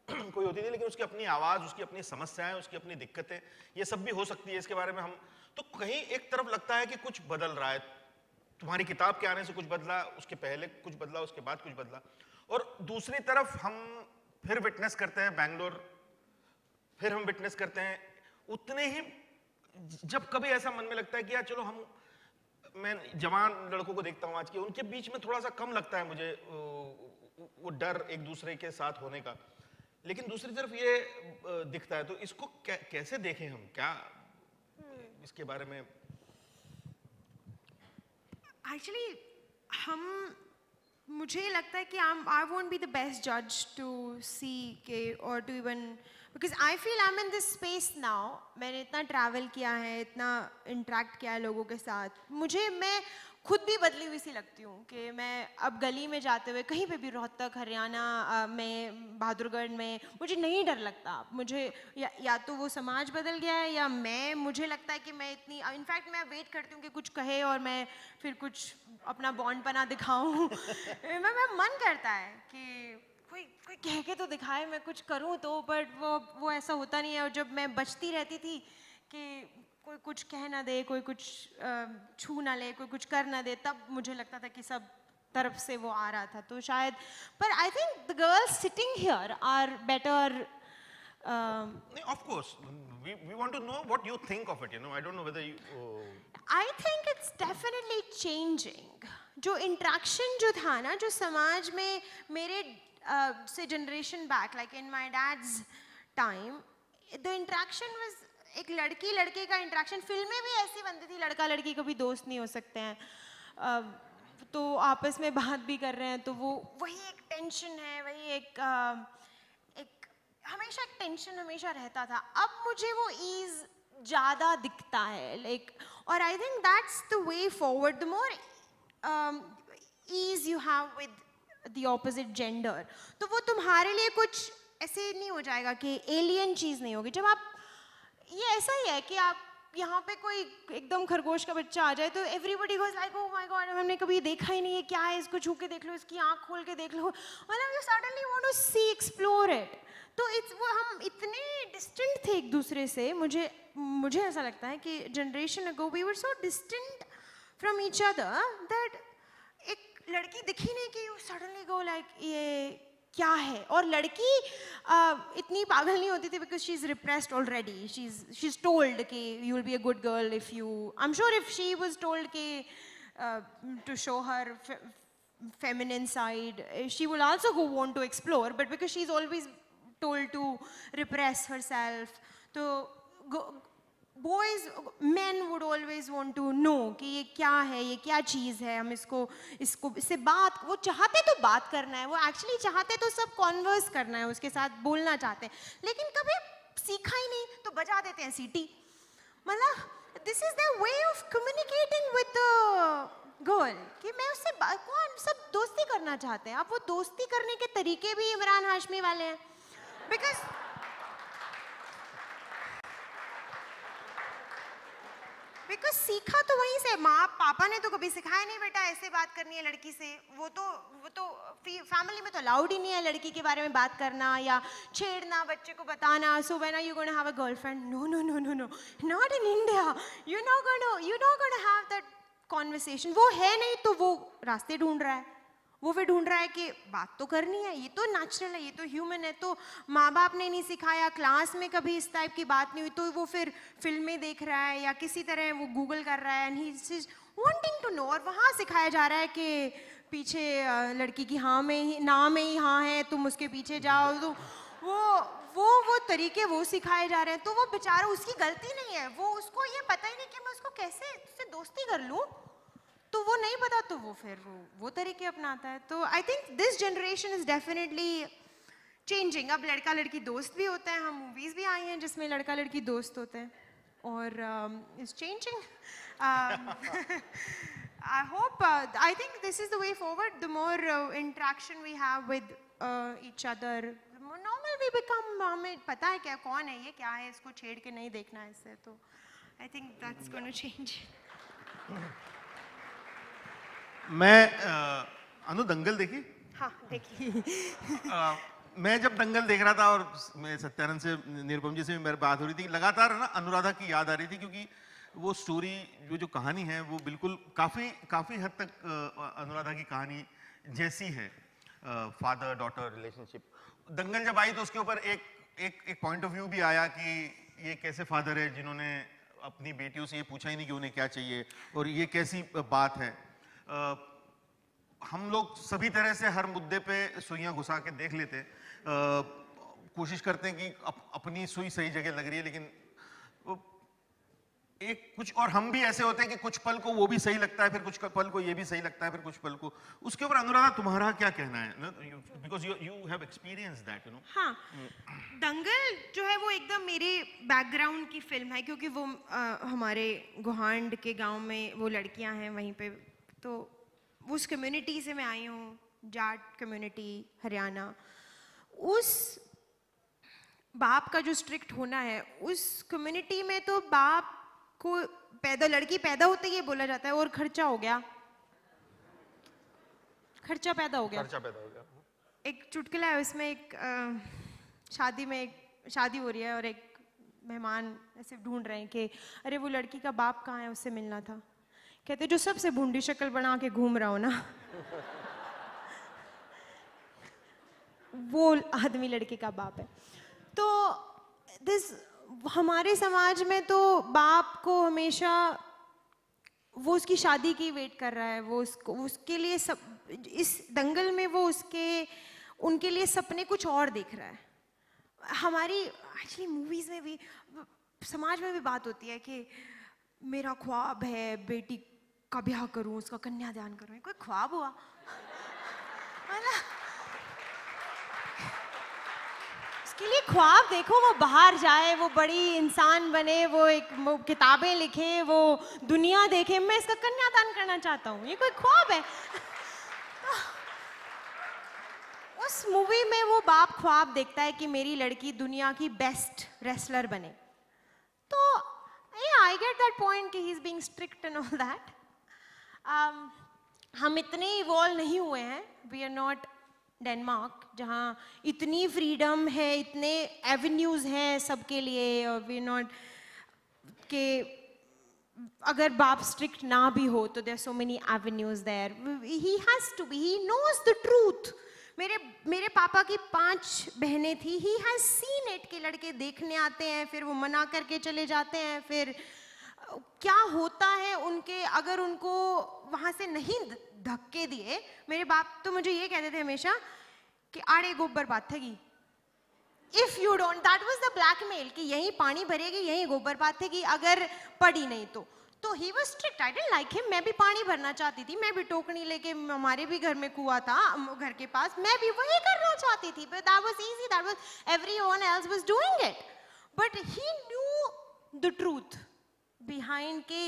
कोई होती थी, लेकिन उसकी अपनी आवाज़, उसकी अपनी समस्याएं, उसकी अपनी दिक्कतें, ये सब भी हो सकती है. इसके बारे में हम तो कहीं एक तरफ लगता है कि कुछ बदल रहा है. तुम्हारी किताब के आने से कुछ बदला, उसके पहले कुछ बदला, उसके बाद कुछ बदला. और दूसरी तरफ हम फिर विटनेस करते हैं बैंगलोर, फिर हम विटनेस करते हैं उतने ही, जब कभी ऐसा मन में लगता है कि यार चलो मैं जवान लड़कों को देखता हूँ आज के, उनके बीच में थोड़ा सा कम लगता है मुझे वो डर एक दूसरे के साथ होने का. लेकिन दूसरी तरफ ये दिखता है. तो इसको कैसे देखें हम, क्या इसके बारे में? एक्चुअली मुझे लगता है कि I won't be the best जज टू सी के और to even, because I feel I am in this space now. मैंने इतना ट्रैवल किया है, इतना इंटरेक्ट किया है लोगों के साथ. मैं खुद भी बदली हुई सी लगती हूँ कि मैं अब गली में जाते हुए कहीं पे भी, रोहतक, हरियाणा में, बहादुरगढ़ में, मुझे नहीं डर लगता. मुझे या तो वो समाज बदल गया है या मुझे लगता है कि मैं इतनी, इनफैक्ट मैं वेट करती हूँ कि कुछ कहे और मैं फिर कुछ अपना बॉन्ड पना दिखाऊँ. मैं मन करता है कि कोई कह के तो दिखाए, मैं कुछ करूँ तो, बट वो ऐसा होता नहीं है. और जब मैं बचती रहती थी कि कोई कुछ कह ना दे, कोई कुछ छू ना ले, कोई कुछ कर ना दे, तब मुझे लगता था कि सब तरफ से वो आ रहा था. तो शायद, पर I think the girls sitting here are better. Of course, we want to know what you think of it. I don't know whether you. I think it's definitely changing. जो इंट्रैक्शन जो था ना, जो समाज में मेरे से generation back, like in my dad's time, the interaction was एक लड़की लड़के का इंट्रैक्शन. फिल्में भी ऐसी बनती थी, लड़का लड़की कभी दोस्त नहीं हो सकते हैं, तो आपस में बात भी कर रहे हैं, तो वही एक टेंशन है, वही एक हमेशा एक टेंशन हमेशा रहता था. अब मुझे वो ईज ज़्यादा दिखता है, लाइक. और I think that's the way forward. The more ease you have with the opposite gender, तो वो तुम्हारे लिए कुछ ऐसे नहीं हो जाएगा कि एलियन चीज़ नहीं होगी. जब आप, ये ऐसा ही है कि आप यहाँ पे कोई एकदम खरगोश का बच्चा आ जाए तो everybody goes like, oh my God, हमने कभी देखा ही नहीं है, क्या है, इसको छू के देख लो, इसकी आँख खोल के देख लो, मतलब you suddenly want to see, explore it. तो वो हम इतने डिस्टेंट थे एक दूसरे से. मुझे ऐसा लगता है कि generation ago we were so distant from each other that एक लड़की दिखी नहीं कि यू सडनली गो लाइक ये क्या है. और लड़की इतनी पागल नहीं होती थी because she is repressed already. She is told कि you will be a good girl if you, I am sure if she was told कि to show her feminine side, she will also go want to explore, but because she's always told to repress herself, so men would always want to know कि ये क्या है, ये क्या चीज़ है, हम इससे बात, वो चाहते तो बात करना है, वो एक्चुअली चाहते तो सब कॉन्वर्स करना है, उसके साथ बोलना चाहते हैं, लेकिन कभी सीखा ही नहीं तो बजा देते हैं सीटी. मतलब this is the way of communicating with the girl कि मैं उससे कौन, सब दोस्ती करना चाहते हैं. अब वो दोस्ती करने के तरीके भी इमरान हाशमी वाले हैं. बिकॉज सीखा तो वहीं से, माँ पापा ने तो कभी सिखाया नहीं बेटा ऐसे बात करनी है लड़की से. वो तो फैमिली में तो अलाउड ही नहीं है लड़की के बारे में बात करना या छेड़ना, बच्चे को बताना. So when are you gonna have a girlfriend? No no no no no, not in India. You not gonna have that conversation. वो है नहीं तो वो रास्ते ढूंढ रहा है. वो फिर ढूंढ रहा है कि बात तो करनी है, ये तो नेचुरल है, ये तो ह्यूमन है, तो माँ बाप ने नहीं सिखाया, क्लास में कभी इस टाइप की बात नहीं हुई, तो वो फिर फिल्में देख रहा है या किसी तरह वो गूगल कर रहा है and he is wanting to know. और वहाँ सिखाया जा रहा है कि पीछे लड़की की हाँ में ही ना में ही हाँ है, तुम उसके पीछे जाओ, तो वो तरीके वो सिखाए जा रहे हैं। तो वो बेचारा, उसकी गलती नहीं है, वो उसको ये पता ही नहीं कि मैं उसको कैसे उससे दोस्ती कर लूँ, तो वो नहीं पता, तो वो फिर वो तरीके अपनाता है। तो I think this generation is definitely changing. अब लड़का लड़की दोस्त भी होते हैं, हम मूवीज भी आई हैं जिसमें लड़का लड़की दोस्त होते हैं, और is changing. I hope, I think this is the way forward. The more interaction we have with each other, the more normal we become. हमें पता है क्या कौन है, ये क्या है, इसको छेड़ के नहीं देखना है इससे, तो I think that's going to change. मैं अनु दंगल देखी? हाँ देखिए। मैं जब दंगल देख रहा था और मैं सत्यानंद से, निरुपम जी से भी मेरी बात हो रही थी, लगातार है ना अनुराधा की याद आ रही थी, क्योंकि वो स्टोरी, जो कहानी है वो बिल्कुल काफ़ी हद तक अनुराधा की कहानी जैसी है, फादर डॉटर रिलेशनशिप। दंगल जब आई तो उसके ऊपर एक पॉइंट ऑफ व्यू भी आया कि ये कैसे फादर है जिन्होंने अपनी बेटियों से ये पूछा ही नहीं कि उन्हें क्या चाहिए, और ये कैसी बात है। हम लोग सभी तरह से हर मुद्दे पे सुइयां घुसा के देख लेते, कोशिश करते हैं कि अपनी सुई सही जगह लग रही है, लेकिन एक कुछ और हम भी ऐसे होते हैं कि कुछ पल को वो भी सही लगता है, फिर कुछ पल को ये भी सही लगता है, फिर कुछ पल को। उसके ऊपर अनुराधा तुम्हारा क्या कहना है? Because you have experience that, you know. हाँ, दंगल जो है वो एकदम मेरे बैकग्राउंड की फिल्म है, क्योंकि वो हमारे गुहांड के गांव में वो लड़कियां हैं वहीं पे, तो उस कम्युनिटी से मैं आई हूँ, जाट कम्युनिटी, हरियाणा। उस बाप का जो स्ट्रिक्ट होना है, उस कम्युनिटी में तो बाप को लड़की पैदा होते ही ये बोला जाता है, और खर्चा हो गया, खर्चा पैदा हो गया। एक चुटकुला है उसमें, एक शादी में एक शादी हो रही है और एक मेहमान ऐसे ढूंढ रहे हैं कि अरे वो लड़की का बाप कहाँ है, उससे मिलना था। कहते जो सबसे भूंडी शक्ल बना के घूम रहा हो ना, वो आदमी लड़के का बाप है। तो हमारे समाज में तो बाप को हमेशा वो उसकी शादी की वेट कर रहा है, वो उसके लिए सब, इस दंगल में वो उनके लिए सपने कुछ और देख रहा है। हमारी एक्चुअली मूवीज में भी, समाज में भी बात होती है कि मेरा ख्वाब है बेटी का ब्याह करूं, उसका कन्यादान करूं। कोई ख्वाब हुआ? उसके लिए ख्वाब देखो, वो बाहर जाए, वो बड़ी इंसान बने, वो किताबें लिखे, वो दुनिया देखे। मैं इसका कन्यादान करना चाहता हूँ, ये कोई ख्वाब है? उस मूवी में वो बाप ख्वाब देखता है कि मेरी लड़की दुनिया की बेस्ट रेसलर बने। तो आई गेट दैट पॉइंट कि he is being strict and all that. हम इतने इवॉल्व नहीं हुए हैं, वी आर नॉट डेनमार्क जहाँ इतनी फ्रीडम है, इतने एवेन्यूज हैं सबके लिए, और वी नॉट के अगर बाप स्ट्रिक्ट ना भी हो तो there so many avenues there. He has to be, he knows the truth. मेरे पापा की 5 बहनें थी, ही हैज सीन इट कि लड़के देखने आते हैं, फिर वो मना करके चले जाते हैं, फिर क्या होता है उनके, अगर उनको वहां से नहीं धक्के दिए। मेरे बाप तो मुझे ये कहते थे हमेशा कि आड़े गोबर पाथेगी, if you don't, that was the blackmail, कि यहीं पानी भरेगी, यहीं गोबर पाथेगी अगर पड़ी नहीं तो he was strict. I didn't like him. मैं भी पानी भरना चाहती थी, मैं भी टोकनी लेके, हमारे भी घर में कुआं था घर के पास, मैं भी वही करना चाहती थी, but that was easy, that was everyone else was doing it, but he new the truth behind के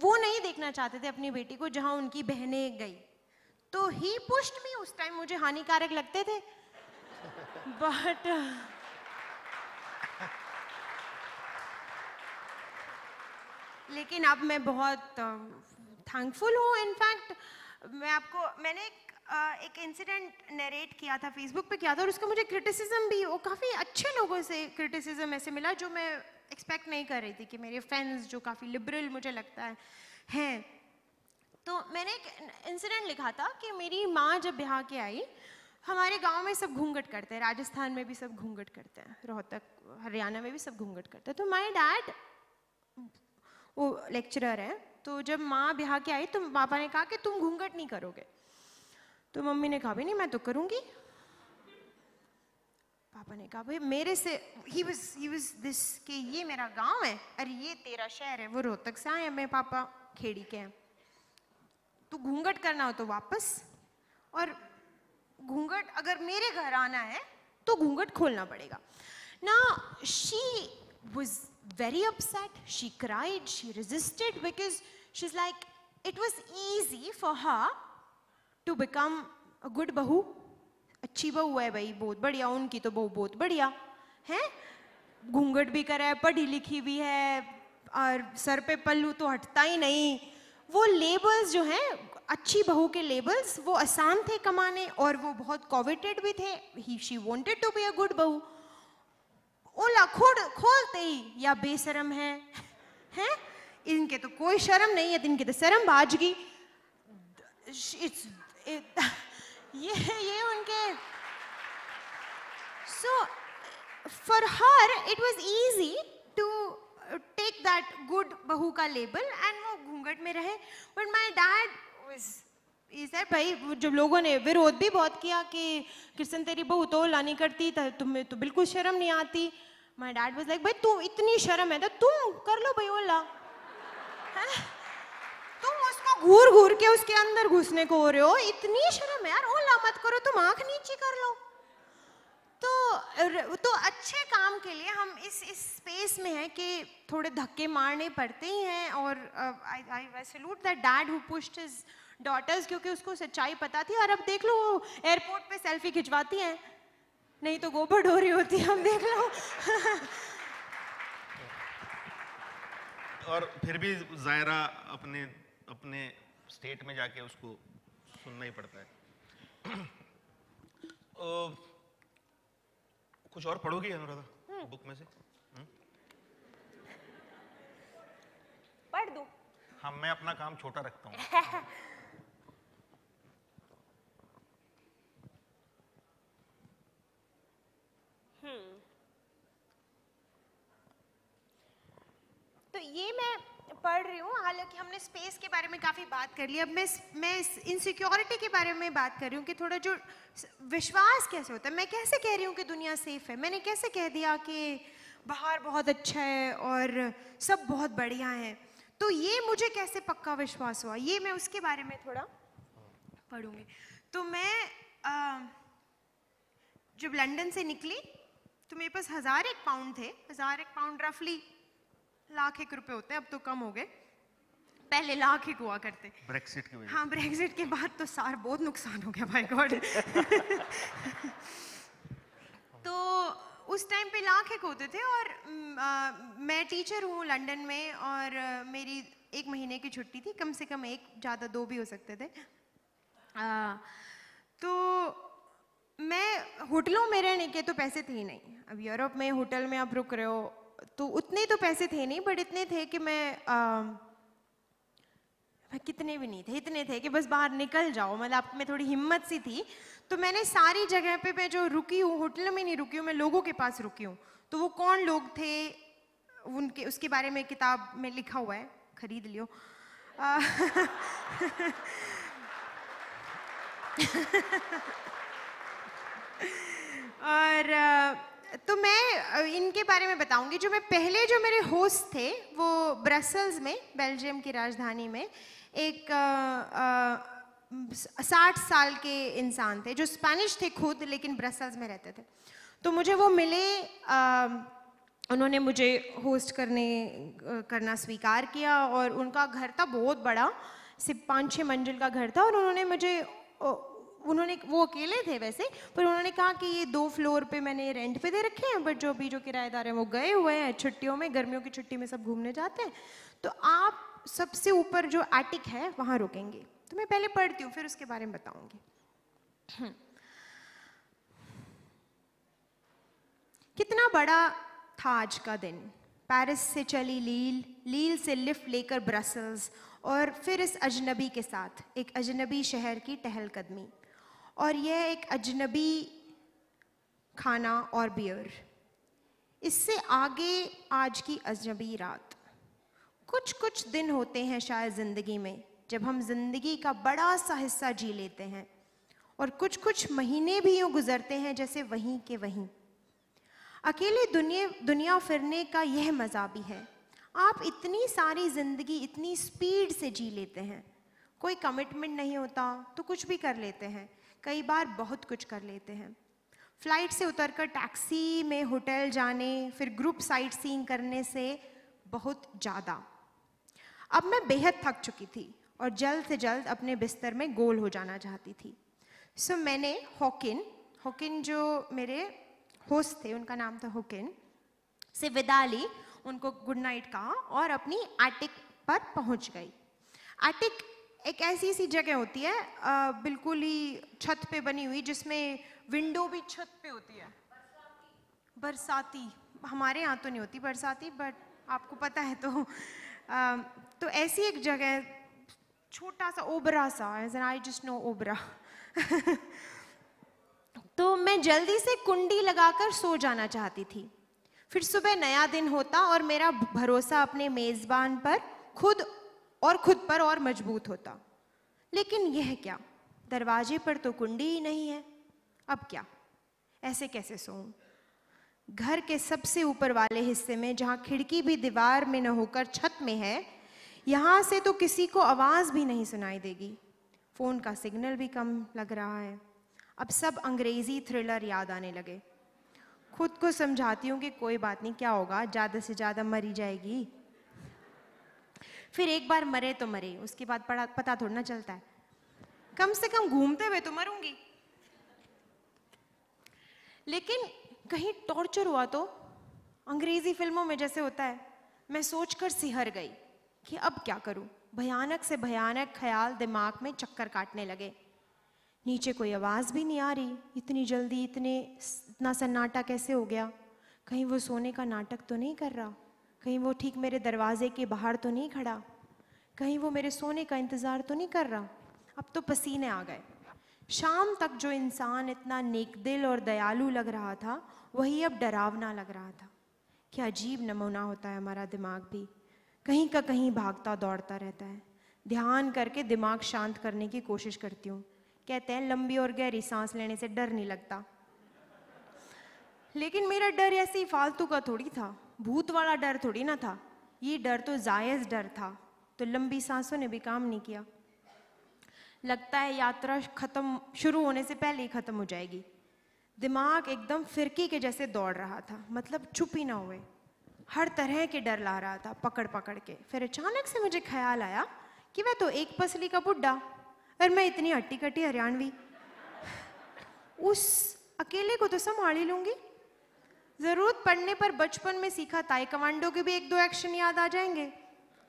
वो नहीं देखना चाहते थे अपनी बेटी को जहां उनकी बहनें गई। तो ही पुश्ड मी। उस टाइम मुझे हानिकारक लगते थे, बट लेकिन अब मैं बहुत थैंकफुल हूँ। इनफैक्ट मैंने एक इंसिडेंट नरेट किया था, फेसबुक पे किया था, और उसका मुझे क्रिटिसिज्म भी, वो काफ़ी अच्छे लोगों से क्रिटिसिज्म ऐसे मिला जो मैं एक्सपेक्ट नहीं कर रही थी, कि मेरे फ्रेंड्स जो काफ़ी लिबरल मुझे लगता है हैं, तो मैंने एक इंसिडेंट लिखा था कि मेरी माँ जब ब्याह के आई, हमारे गांव में सब घूंघट करते हैं, राजस्थान में भी सब घूंघट करते हैं, रोहतक हरियाणा में भी सब घूंघट करते हैं। तो माय डैड वो लेक्चरर है, तो जब माँ ब्याह के आई तो पापा ने कहा कि तुम घूंघट नहीं करोगे। तो मम्मी ने कहा भी नहीं मैं तो करूँगी। पापा ने कहा भाई मेरे से he was this कि ये मेरा गांव है, अरे ये तेरा शहर है, वो रोहतक से आए हैं, मेरे पापा खेड़ी के हैं, तू घूंघट करना हो तो वापस, और घूंघट अगर मेरे घर आना है तो घूंघट खोलना पड़ेगा ना। She was very upset, she cried, she resisted because she's like it was easy for her to become a good बहू। अच्छी बहू है भाई, बहुत बढ़िया, उनकी तो बहू बहुत बढ़िया है, घूंघट भी करा है, पढ़ी लिखी भी है, और सर पे पल्लू तो हटता ही नहीं। वो लेबल्स जो हैं अच्छी बहू के लेबल्स, वो आसान थे कमाने, और वो बहुत कोवेटेड भी थे। She wanted to be a good बहू। ओला खोलते ही या बेशरम है, इनके तो कोई शर्म नहीं है, इनके तो शर्म बाजगी। ये उनके, so for her it was easy to take that good बहू का लेबल and वो घूंघट में रहे। but my dad was he said भाई, जब लोगों ने विरोध भी बहुत किया कि कृष्ण तेरी बहू तो ओला नहीं करती, तुम्हें तो बिल्कुल शर्म नहीं आती। my dad was like भाई तू इतनी शर्म है तो तुम कर लो भाई ओला, तुम उसको घूर घूर के उसके अंदर घुसने को हो रहे हो, इतनी शर्म है यार, ओला मत करो, तुम आंख नीची कर लो। तो अच्छे काम के लिए हम इस स्पेस में हैं कि थोड़े धक्के मारने पड़ते ही हैं। और I salute that dad who pushed his daughters, क्योंकि उसको सच्चाई पता थी। और अब देख लो वो एयरपोर्ट पे सेल्फी खिंचवाती हैं, नहीं तो गोबर ढोरी होती है, अब देख लो। और फिर भी जायरा अपने स्टेट में जाके उसको सुनना ही पड़ता है। कुछ और पढ़ोगी अनुराधा बुक में से? पढ़ दो। हाँ, मैं अपना काम छोटा रखता हूँ। तो ये मैं पढ़ रही हूँ, हालांकि हमने स्पेस के बारे में काफ़ी बात कर ली। अब मैं इनसिक्योरिटी के बारे में बात कर रही हूँ कि थोड़ा जो विश्वास कैसे होता है। मैं कैसे कह रही हूँ कि दुनिया सेफ है, मैंने कैसे कह दिया कि बाहर बहुत अच्छा है और सब बहुत बढ़िया है, तो ये मुझे कैसे पक्का विश्वास हुआ, ये मैं उसके बारे में थोड़ा पढ़ूंगी। तो मैं जब लंदन से निकली तो मेरे पास 1001 पाउंड थे। 1001 पाउंड रफली ₹1,00,000 होते हैं, अब तो कम हो गए, पहले ₹1,00,000 हुआ करते। ब्रेक्सिट की वजह से। हाँ, ब्रेक्सिट के बाद तो सार बहुत नुकसान हो गया, भाई गॉड। तो उस टाइम पे ₹1,00,000 होते थे। और मैं टीचर हूँ लंदन में, और मेरी 1 महीने की छुट्टी थी, कम से कम 1, ज़्यादा 2 भी हो सकते थे। तो मैं होटलों में रहने के तो पैसे थे ही नहीं। अब यूरोप में होटल में आप रुक रहे हो तो उतने तो पैसे थे नहीं, बट इतने थे कि मैं कितने भी नहीं थे, इतने थे कि बस बाहर निकल जाओ, मतलब में थोड़ी हिम्मत सी थी। तो मैंने सारी जगह पे मैं जो रुकी हूँ, होटल में नहीं रुकी हूँ, मैं लोगों के पास रुकी हूँ। तो वो कौन लोग थे उनके, उसके बारे में किताब में लिखा हुआ है, खरीद लियो। और तो मैं इनके बारे में बताऊंगी। जो मेरे होस्ट थे वो ब्रसेल्स में, बेल्जियम की राजधानी में, एक 60 साल के इंसान थे जो स्पेनिश थे खुद, लेकिन ब्रसेल्स में रहते थे। तो मुझे वो मिले, उन्होंने मुझे होस्ट करना स्वीकार किया। और उनका घर था बहुत बड़ा, सिर्फ 5-6 मंजिल का घर था। और वो अकेले थे वैसे, पर उन्होंने कहा कि ये 2 फ्लोर पे मैंने रेंट पे दे रखे हैं, बट जो किराएदार हैं वो गए हुए हैं छुट्टियों में, गर्मियों की छुट्टी में सब घूमने जाते हैं, तो आप सबसे ऊपर जो एटिक है वहाँ रुकेंगे। तो मैं पहले पढ़ती हूँ, फिर उसके बारे में बताऊंगी। कितना बड़ा था आज का दिन, पेरिस से चली लील, लील से लिफ्ट लेकर ब्रसल्स, और फिर इस अजनबी के साथ एक अजनबी शहर की टहलकदमी, और यह एक अजनबी खाना और बियर। इससे आगे आज की अजनबी रात। कुछ कुछ दिन होते हैं शायद ज़िंदगी में जब हम ज़िंदगी का बड़ा सा हिस्सा जी लेते हैं, और कुछ कुछ महीने भी यूँ गुजरते हैं जैसे वहीं के वहीं। अकेले दुनिया फिरने का यह मज़ा भी है। आप इतनी सारी ज़िंदगी इतनी स्पीड से जी लेते हैं, कोई कमिटमेंट नहीं होता तो कुछ भी कर लेते हैं, कई बार बहुत कुछ कर लेते हैं। फ़्लाइट से उतरकर टैक्सी में होटल जाने, फिर ग्रुप साइट सीइंग करने से बहुत ज़्यादा। अब मैं बेहद थक चुकी थी और जल्द से जल्द अपने बिस्तर में गोल हो जाना चाहती थी। सो मैंने हॉकिन जो मेरे होस्ट थे, उनका नाम था हॉकिन, से विदा ली, उनको गुड नाइट कहा और अपनी एटिक पर पहुंच गई। एटिक एक ऐसी सी जगह होती है बिल्कुल ही छत पे बनी हुई, जिसमें विंडो भी छत पे होती है। बरसाती, हमारे यहाँ तो नहीं होती बरसाती, बट आपको पता है तो ऐसी एक जगह, छोटा सा ओबरा सा, as an I just know ओबरा। तो मैं जल्दी से कुंडी लगाकर सो जाना चाहती थी। फिर सुबह नया दिन होता और मेरा भरोसा अपने मेज़बान पर खुद पर और मजबूत होता। लेकिन यह क्या, दरवाजे पर तो कुंडी ही नहीं है। अब क्या, ऐसे कैसे सोऊं? घर के सबसे ऊपर वाले हिस्से में, जहाँ खिड़की भी दीवार में न होकर छत में है, यहाँ से तो किसी को आवाज़ भी नहीं सुनाई देगी। फ़ोन का सिग्नल भी कम लग रहा है। अब सब अंग्रेज़ी थ्रिलर याद आने लगे। खुद को समझाती हूँ कि कोई बात नहीं, क्या होगा, ज़्यादा से ज़्यादा मरी जाएगी। फिर एक बार मरे तो मरे, उसके बाद पता थोड़ा ना चलता है। कम से कम घूमते हुए तो मरूंगी। लेकिन कहीं टॉर्चर हुआ तो, अंग्रेज़ी फिल्मों में जैसे होता है। मैं सोचकर सिहर गई कि अब क्या करूं। भयानक से भयानक ख्याल दिमाग में चक्कर काटने लगे। नीचे कोई आवाज़ भी नहीं आ रही, इतनी जल्दी इतना सन्नाटा कैसे हो गया? कहीं वो सोने का नाटक तो नहीं कर रहा? कहीं वो ठीक मेरे दरवाजे के बाहर तो नहीं खड़ा? कहीं वो मेरे सोने का इंतज़ार तो नहीं कर रहा? अब तो पसीने आ गए। शाम तक जो इंसान इतना नेकदिल और दयालु लग रहा था, वही अब डरावना लग रहा था। क्या अजीब नमूना होता है हमारा दिमाग भी, कहीं का कहीं भागता दौड़ता रहता है। ध्यान करके दिमाग शांत करने की कोशिश करती हूँ। कहते हैं लंबी और गहरी सांस लेने से डर नहीं लगता। लेकिन मेरा डर ऐसे ही फालतू का थोड़ी था, भूत वाला डर थोड़ी ना था। ये डर तो जायज़ डर था, तो लंबी सांसों ने भी काम नहीं किया। लगता है यात्रा शुरू होने से पहले ही ख़त्म हो जाएगी। दिमाग एकदम फिरकी के जैसे दौड़ रहा था, मतलब चुप ही ना हुए। हर तरह के डर ला रहा था, पकड़ पकड़ के। फिर अचानक से मुझे ख्याल आया कि वह तो एक पसली का बुड्ढा और मैं इतनी हट्टी कट्टी हरियाणवी, उस अकेले को तो संभाल ही लूंगी। ज़रूरत पड़ने पर बचपन में सीखा ताइक्वांडो के भी 1-2 एक्शन याद आ जाएंगे।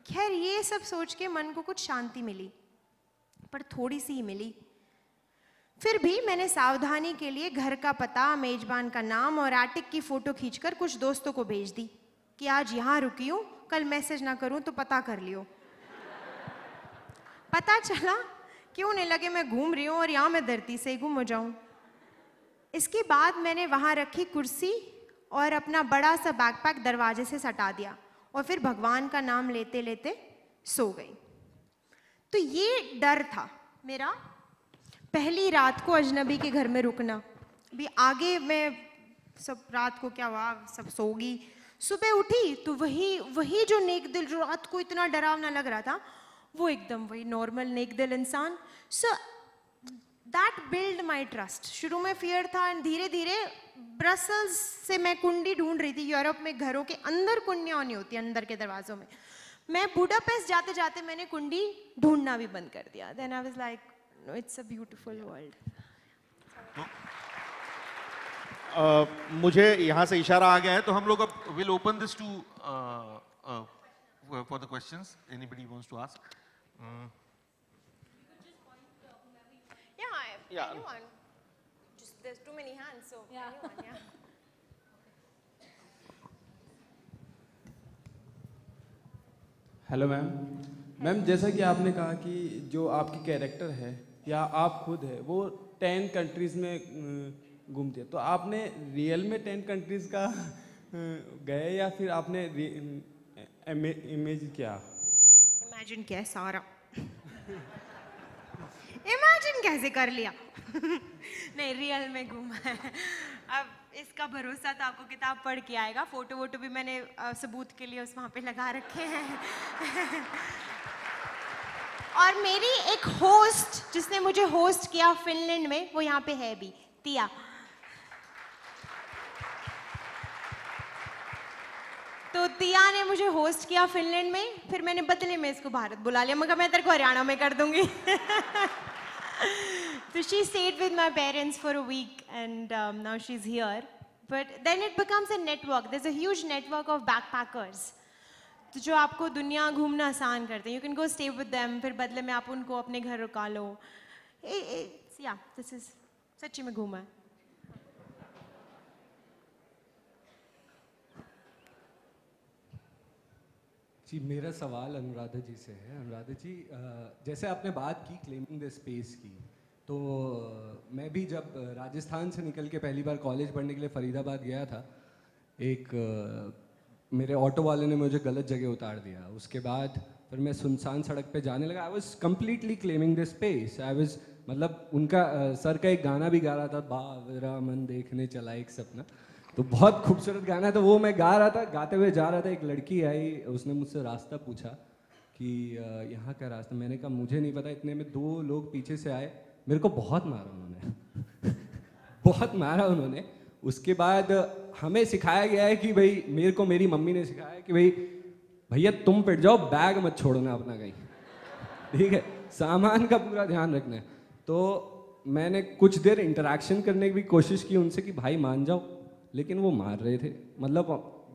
खैर, ये सब सोच के मन को कुछ शांति मिली, पर थोड़ी सी ही मिली। फिर भी मैंने सावधानी के लिए घर का पता, मेजबान का नाम और एटिक की फ़ोटो खींचकर कुछ दोस्तों को भेज दी कि आज यहाँ रुकी हूँ, कल मैसेज ना करूँ तो पता कर लियो। पता चला कि उन्हें लगे मैं घूम रही हूँ और यहाँ मैं धरती से ही गुम हो जाऊँ। इसके बाद मैंने वहाँ रखी कुर्सी और अपना बड़ा सा बैकपैक दरवाजे से सटा दिया और फिर भगवान का नाम लेते लेते सो गई। तो ये डर था मेरा, पहली रात को अजनबी के घर में रुकना। अभी आगे मैं सब रात को क्या हुआ, सब सोगी। सुबह उठी तो वही जो नेकदिल, जो रात को इतना डरावना लग रहा था, वो एकदम वही नॉर्मल नेकदिल इंसान। So that build my trust. शुरू में फियर था, धीरे धीरे ब्रसल्स से मैं कुंडी ढूंढ रही थी। यूरोप में घरों के अंदर कुंडियाँ नहीं होती, अंदर के दरवाजों में। मैं बुडापेस्ट जाते जाते मैंने कुंडी ढूंढना भी बंद कर दिया। Then I was like, no, it's a beautiful world. मुझे यहाँ से इशारा आ गया है, तो हम लोग अब will open this to for the questions anybody wants to ask. Yeah, anyone. Just there's too many hands, so anyone, yeah. Hello ma'am. Ma'am जैसा कि आपने कहा कि जो आपकी कैरेक्टर है या आप खुद है वो 10 कंट्रीज़ में घूमती है, तो आपने रियल में 10 कंट्रीज़ का गए या फिर आपने इमेज किया? इमेजिन किया है सारा। इमेजिन कैसे कर लिया? नहीं, रियल में घूमा है। अब इसका भरोसा तो आपको किताब पढ़ के आएगा। फोटो वोटो भी मैंने सबूत के लिए उस वहाँ पे लगा रखे हैं। और मेरी एक होस्ट जिसने मुझे होस्ट किया फिनलैंड में, वो यहाँ पे है भी, तिया। तो तिया ने मुझे होस्ट किया फिनलैंड में, फिर मैंने बदले में इसको भारत बुला लिया। मगर मैं तेरे को हरियाणा में कर दूंगी। So she stayed with my parents for a week and now she's here. But then it becomes a network. There's a huge network of backpackers. तो जो आपको दुनिया घूमना आसान करते हैं. You can go stay with them. फिर बदले में आप उनको अपने घर रुका लो. Yeah, this is सच्ची में घूमा है. जी, मेरा सवाल अनुराधा जी से है। अनुराधा जी, जैसे आपने बात की क्लेमिंग द स्पेस की, तो मैं भी जब राजस्थान से निकल के पहली बार कॉलेज पढ़ने के लिए फरीदाबाद गया था, मेरे ऑटो वाले ने मुझे गलत जगह उतार दिया। उसके बाद फिर मैं सुनसान सड़क पे जाने लगा। I was completely claiming the space. I was मतलब उनका सर का एक गाना भी गा रहा था, बावरा मन देखने चला एक सपना, तो बहुत खूबसूरत गाना है। तो वो मैं गा रहा था, गाते हुए जा रहा था। एक लड़की आई, उसने मुझसे रास्ता पूछा कि यहाँ का रास्ता। मैंने कहा मुझे नहीं पता। इतने में 2 लोग पीछे से आए, मेरे को बहुत मारा उन्होंने। बहुत मारा उन्होंने। उसके बाद हमें सिखाया गया है कि भाई, मेरे को मेरी मम्मी ने सिखाया कि भाई भैया तुम पिट जाओ, बैग मत छोड़ना अपना कहीं, ठीक है, सामान का पूरा ध्यान रखना है। तो मैंने कुछ देर इंटरेक्शन करने की भी कोशिश की उनसे कि भाई मान जाओ, लेकिन वो मार रहे थे। मतलब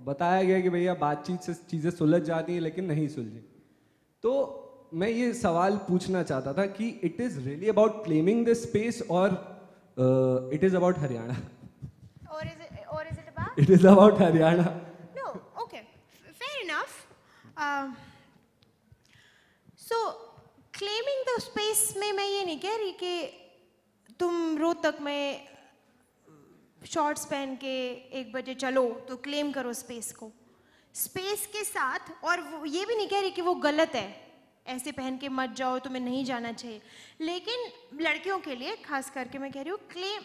बताया गया कि भैया बातचीत से चीज़ें सुलझ जाती हैं, लेकिन नहीं सुलझी। तो मैं ये सवाल पूछना चाहता था कि it is really about claiming the space और it is about Haryana? Or is it about? It is about Haryana. No, okay, fair enough. So claiming the space में मैं ये नहीं कह रही कि तुम रोहतक में शॉर्ट्स पहन के 1 बजे चलो तो क्लेम करो स्पेस को, स्पेस के साथ। और ये भी नहीं कह रही कि वो गलत है, ऐसे पहन के मत जाओ, तुम्हें नहीं जाना चाहिए। लेकिन लड़कियों के लिए खास करके मैं कह रही हूँ, क्लेम,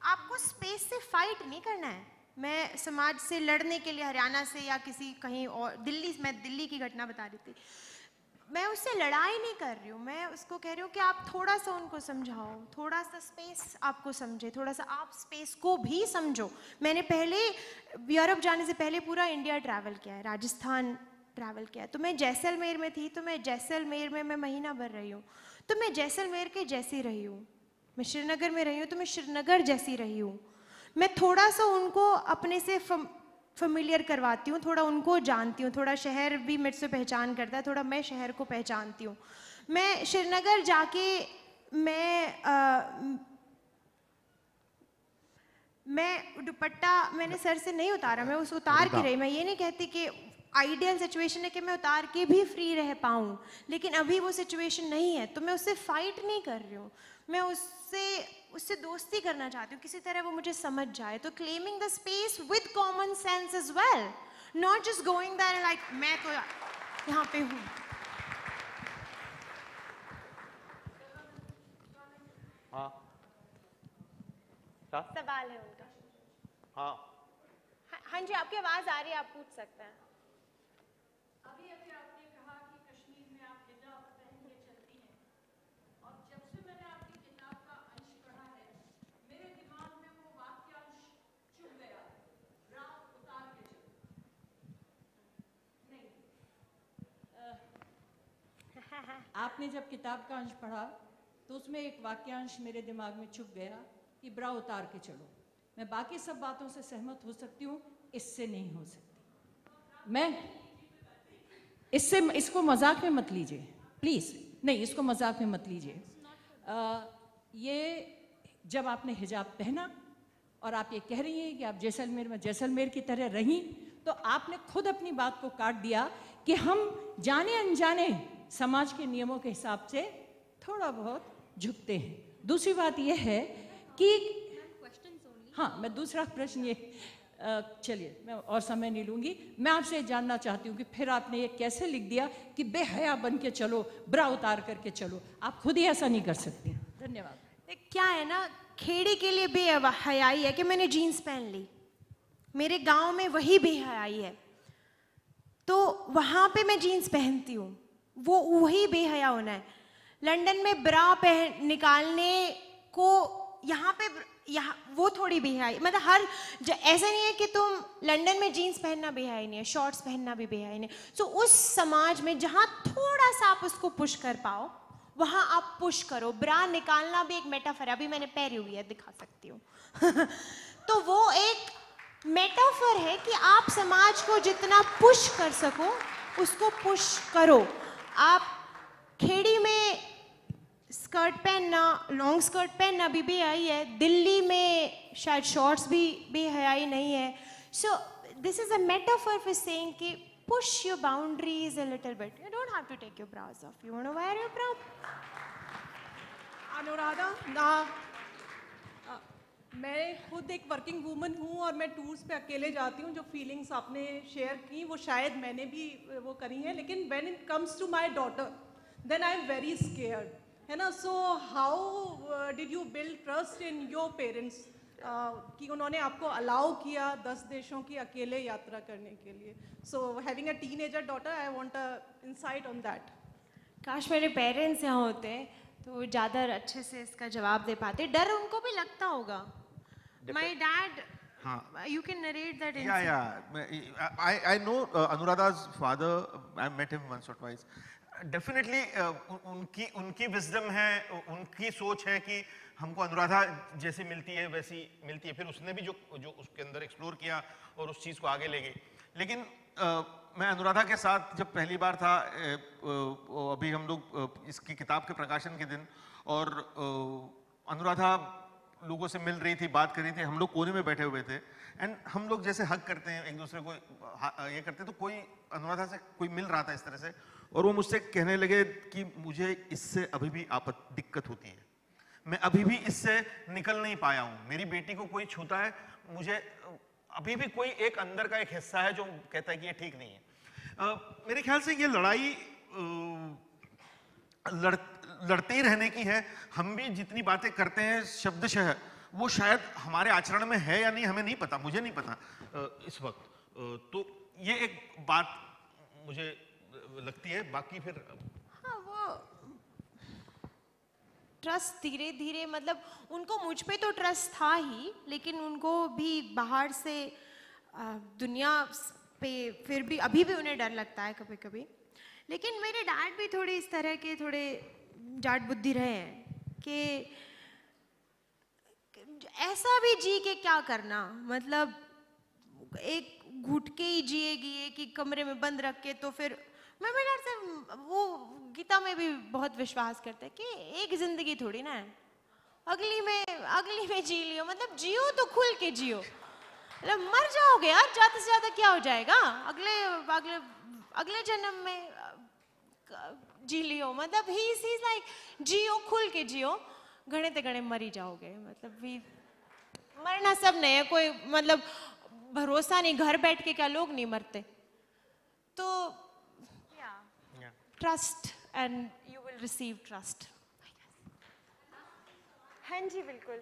आपको स्पेस से फाइट नहीं करना है। मैं समाज से लड़ने के लिए हरियाणा से या किसी कहीं और, मैं दिल्ली की घटना बता रही थी, मैं उससे लड़ाई नहीं कर रही हूँ। मैं उसको कह रही हूँ कि आप थोड़ा सा उनको समझाओ, थोड़ा सा स्पेस आपको समझे, थोड़ा सा आप स्पेस को भी समझो। मैंने पहले यूरोप जाने से पहले पूरा इंडिया ट्रैवल किया है, राजस्थान ट्रैवल किया है। तो मैं जैसलमेर में थी, तो मैं जैसलमेर में मैं महीना भर रही हूँ, तो मैं जैसलमेर के जैसी रही हूँ। मैं श्रीनगर में रही हूँ तो मैं श्रीनगर जैसी रही हूँ। मैं थोड़ा सा उनको अपने से फेमिलियर करवाती हूँ, थोड़ा उनको जानती हूँ, थोड़ा शहर भी मेरे से पहचान करता है, थोड़ा मैं शहर को पहचानती हूँ। मैं श्रीनगर जाके मैं दुपट्टा मैंने सर से नहीं उतारा, मैं उस उतार के रही। मैं ये नहीं कहती कि आइडियल सिचुएशन है कि मैं उतार के भी फ्री रह पाऊँ, लेकिन अभी वो सिचुएशन नहीं है, तो मैं उससे फाइट नहीं कर रही हूँ। मैं उससे दोस्ती करना चाहती हूँ, किसी तरह वो मुझे समझ जाए। तो claiming the space with common sense as well, not just going there like मैं तो यहाँ पे हूँ। हाँ, सवाल है उनका। हाँ, हाँ जी, आपकी आवाज आ रही है, आप पूछ सकते हैं। अभी आपने कहा कि कश्मीर में आप हिजाब पहन के चलती हैं, और जब से मैंने आपकी किताब का अंश पढ़ा है, मेरे दिमाग में वो वाक्यांश चुभ गया, रात उतार के चलो। नहीं, आपने जब किताब का अंश पढ़ा तो उसमें एक वाक्यांश मेरे दिमाग में चुभ गया कि ब्रा उतार के चलो। मैं बाकी सब बातों से सहमत हो सकती हूँ, इससे नहीं हो सकती। मैं इसको मजाक में मत लीजिए प्लीज़, नहीं इसको मजाक में मत लीजिए। ये जब आपने हिजाब पहना और आप ये कह रही हैं कि आप जैसलमेर में जैसलमेर की तरह रहीं, तो आपने खुद अपनी बात को काट दिया कि हम जाने अनजाने समाज के नियमों के हिसाब से थोड़ा बहुत झुकते हैं। दूसरी बात यह है कि हाँ, मैं दूसरा प्रश्न ये चलिए मैं और समय नहीं लूँगी। मैं आपसे जानना चाहती हूँ कि फिर आपने ये कैसे लिख दिया कि बेहया बन के चलो, ब्रा उतार करके चलो। आप खुद ही ऐसा नहीं कर सकते। धन्यवाद। क्या है ना, खेड़ी के लिए बेहयाई है कि मैंने जीन्स पहन ली, मेरे गांव में वही बेहयाई है, तो वहाँ पे मैं जीन्स पहनती हूँ, वो वही बेहया होना है। लंदन में ब्रा पहन निकालने को यहाँ वो थोड़ी बेहयाई, मतलब ऐसा नहीं है कि तुम लंदन में जीन्स पहनना बेहयाई नहीं है, शॉर्ट्स पहनना भी बेहयाई नहीं है। सो उस समाज में जहाँ थोड़ा सा आप उसको पुश कर पाओ वहाँ आप पुश करो। ब्रा निकालना भी एक मेटाफर है, अभी मैंने पहनी हुई है, दिखा सकती हूँ तो वो एक मेटाफर है कि आप समाज को जितना पुश कर सको उसको पुश करो। आप खेड़ी में स्कर्ट पहनना, लॉन्ग स्कर्ट पहनना भी बेहयाई है, दिल्ली में शायद शॉर्ट्स भी बेहयाई नहीं है। So this is a metaphor for saying कि push your boundaries a little bit. You don't have to take your bras off. You want to wear your bra? Anuradha, मैं खुद एक वर्किंग वूमन हूँ और मैं टूर्स पे अकेले जाती हूँ। जो फीलिंग्स आपने शेयर की वो शायद मैंने भी वो करी हैं, लेकिन when it comes to my daughter then I am very scared, है ना। So how did you build trust in your parents कि उन्होंने आपको अलाउ किया 10 देशों की अकेले यात्रा करने के लिए। So having a teenager daughter, I want a insight on that. काश मेरे पेरेंट्स यहाँ होते तो वो ज़्यादा अच्छे से इसका जवाब दे पाते। डर उनको भी लगता होगा। My dad, you can narrate that incident. I know Anuradha's father. I met him once or twice. Definitely उनकी विजडम है, उनकी सोच है कि हमको अनुराधा जैसी मिलती है वैसी मिलती है। फिर उसने भी जो उसके अंदर एक्सप्लोर किया और उस चीज़ को आगे ले गई। लेकिन मैं अनुराधा के साथ जब पहली बार था, अभी हम लोग इसकी किताब के प्रकाशन के दिन, और अनुराधा लोगों से मिल रही थी, बात कर रही थी, हम लोग कोने में बैठे हुए थे, एंड हम लोग जैसे हग करते हैं एक दूसरे को, ये करते हैं, तो कोई अनुराधा से कोई मिल रहा था इस तरह से, और वो मुझसे कहने लगे कि मुझे इससे अभी भी दिक्कत होती है, मैं अभी भी इससे निकल नहीं पाया हूँ। मेरी बेटी को कोई छूता है, मुझे अभी भी कोई एक अंदर का एक हिस्सा है जो कहता है कि ये ठीक नहीं है। मेरे ख्याल से ये लड़ाई लड़ते ही रहने की है। हम भी जितनी बातें करते हैं शब्दशः, वो शायद हमारे आचरण में है या नहीं हमें नहीं पता, मुझे नहीं पता इस वक्त। तो ये एक बात मुझे लगती है। बाकी फिर हाँ, वो ट्रस्ट धीरे धीरे, मतलब उनको मुझ पे तो ट्रस्ट था ही, लेकिन उनको भी बाहर से दुनिया पे फिर भी अभी भी उन्हें डर लगता है कभी कभी। लेकिन मेरे डैड भी थोड़ी इस तरह के थोड़े जाट बुद्धि रहे हैं कि ऐसा भी जी के क्या करना, मतलब एक घुट के ही जिएगी एक ही कमरे में बंद रख के। तो फिर मैं मेरे डैड से, वो गीता में भी बहुत विश्वास करते हैं कि एक जिंदगी थोड़ी ना है, अगली में जी लियो, मतलब जियो तो खुल के जियो, मतलब मर जाओगे यार, ज्यादा से ज्यादा क्या हो जाएगा, अगले जन्म में जी लियो, मतलब ही इज लाइक जियो, खुल के जियो, घणे ते घणे मरी जाओगे, मतलब भी मरना सब नहीं है, कोई मतलब भरोसा नहीं, घर बैठ के क्या लोग नहीं मरते। तो trust and you will receive trust. हाँ जी बिल्कुल।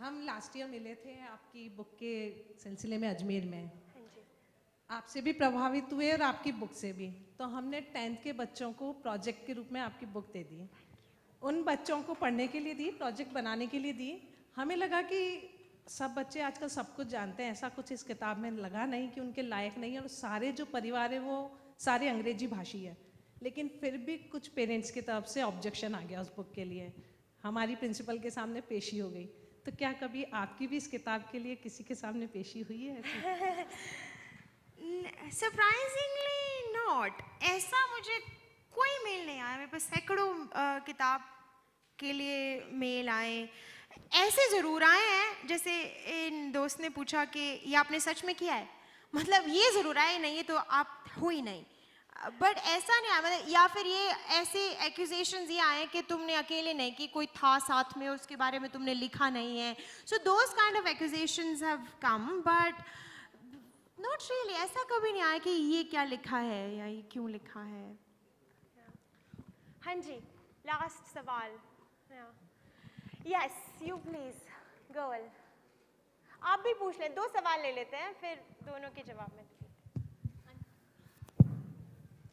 हम लास्ट ईयर मिले थे आपकी बुक के सिलसिले में अजमेर में, आपसे भी प्रभावित हुए और आपकी बुक से भी। तो हमने 10th के बच्चों को प्रोजेक्ट के रूप में आपकी बुक दे दी, उन बच्चों को पढ़ने के लिए दी, प्रोजेक्ट बनाने के लिए दी। हमें लगा कि सब बच्चे आजकल सब कुछ जानते हैं, ऐसा कुछ इस किताब में लगा नहीं कि उनके लायक नहीं है, और सारे जो परिवार है वो सारे अंग्रेजी भाषी है। लेकिन फिर भी कुछ पेरेंट्स की तरफ से ऑब्जेक्शन आ गया उस बुक के लिए, हमारी प्रिंसिपल के सामने पेशी हो गई। तो क्या कभी आपकी भी इस किताब के लिए किसी के सामने पेशी हुई है? सरप्राइजिंगली नॉट, ऐसा मुझे कोई मेल नहीं आया। मेरे पास सैकड़ों किताब के लिए मेल आए, ऐसे ज़रूर आए हैं, जैसे इन दोस्त ने पूछा कि ये आपने सच में किया है, मतलब ये ज़रूर आए नहीं, ये तो आप हो ही नहीं, बट ऐसा नहीं आया, मतलब या फिर ये ऐसे एक्यूजेशंस ये आए कि तुमने अकेले नहीं की, कोई था साथ में, उसके बारे में तुमने लिखा नहीं है, so those kind of accusations have come, but not really, ऐसा कभी नहीं आया कि ये क्या लिखा है या ये क्यों लिखा है। हाँ जी, लास्ट सवाल। यस, यू प्लीज गर्ल, आप भी पूछ लें, 2 सवाल ले लेते हैं, फिर दोनों के जवाब में।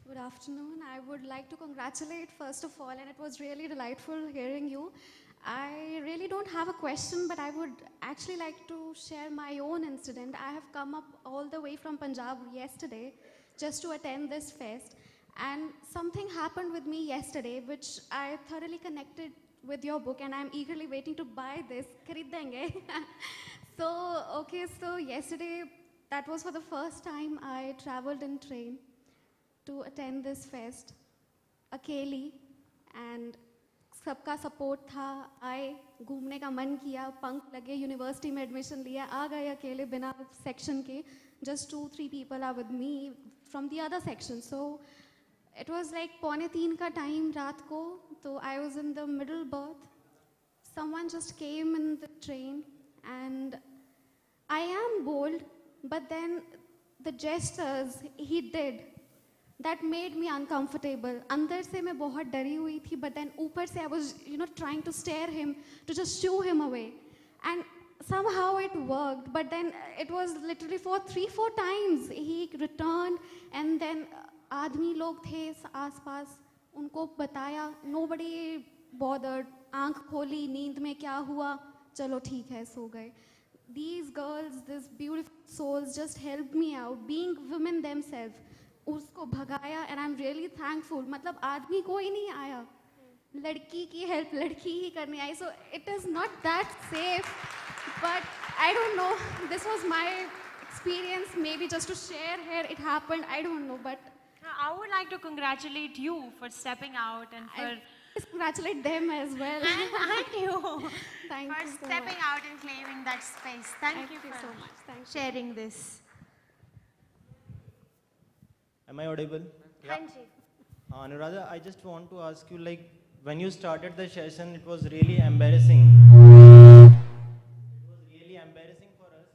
Good afternoon. I would like to congratulate first of all, and it was really delightful hearing you. I really don't have a question, but I would actually like to share my own incident. I have come up all the way from Punjab yesterday just to attend this fest, and something happened with me yesterday which I thoroughly connected with your book, and I'm eagerly waiting to buy this. Khareed denge. So yesterday, that was for the first time I traveled in train to attend this fest, अकेली, and सबका support था, आए, घूमने का मन किया, पंख लगे, यूनिवर्सिटी में एडमिशन लिया, आ गए अकेले बिना सेक्शन के, just 2-3 people are with me from the other section, so it was like 2:45 का टाइम रात को, तो I was in the middle berth, someone just came in the train, and I am bold, but then the gestures he did, that made me uncomfortable. अंदर से मैं बहुत डरी हुई थी, but then ऊपर से I was, trying to stare him, to just shoo him away. And somehow it worked, but then it was literally for 3-4 times he returned, and then आदमी लोग थे आसपास, उनको बताया, nobody bothered, आंख खोली, नींद में क्या हुआ, चलो ठीक है, सो गए. These girls, these beautiful souls just helped me out, being women themselves. उसको भगाया, and I'm really thankful. मतलब आदमी कोई नहीं आया, लड़की की हेल्प लड़की ही करने आई. So it is not that safe, but I don't know. This was my experience. Maybe just to share here, it happened. I don't know, but I would like to congratulate you for stepping out and for I congratulate them as well. and you Thank for you so stepping much. out and claiming that space. Thank you for so much. Thank you. sharing this. Am I audible? Hanji. Anuradha, I just want to ask you, like, when you started the session, it was really embarrassing. It was really embarrassing for us,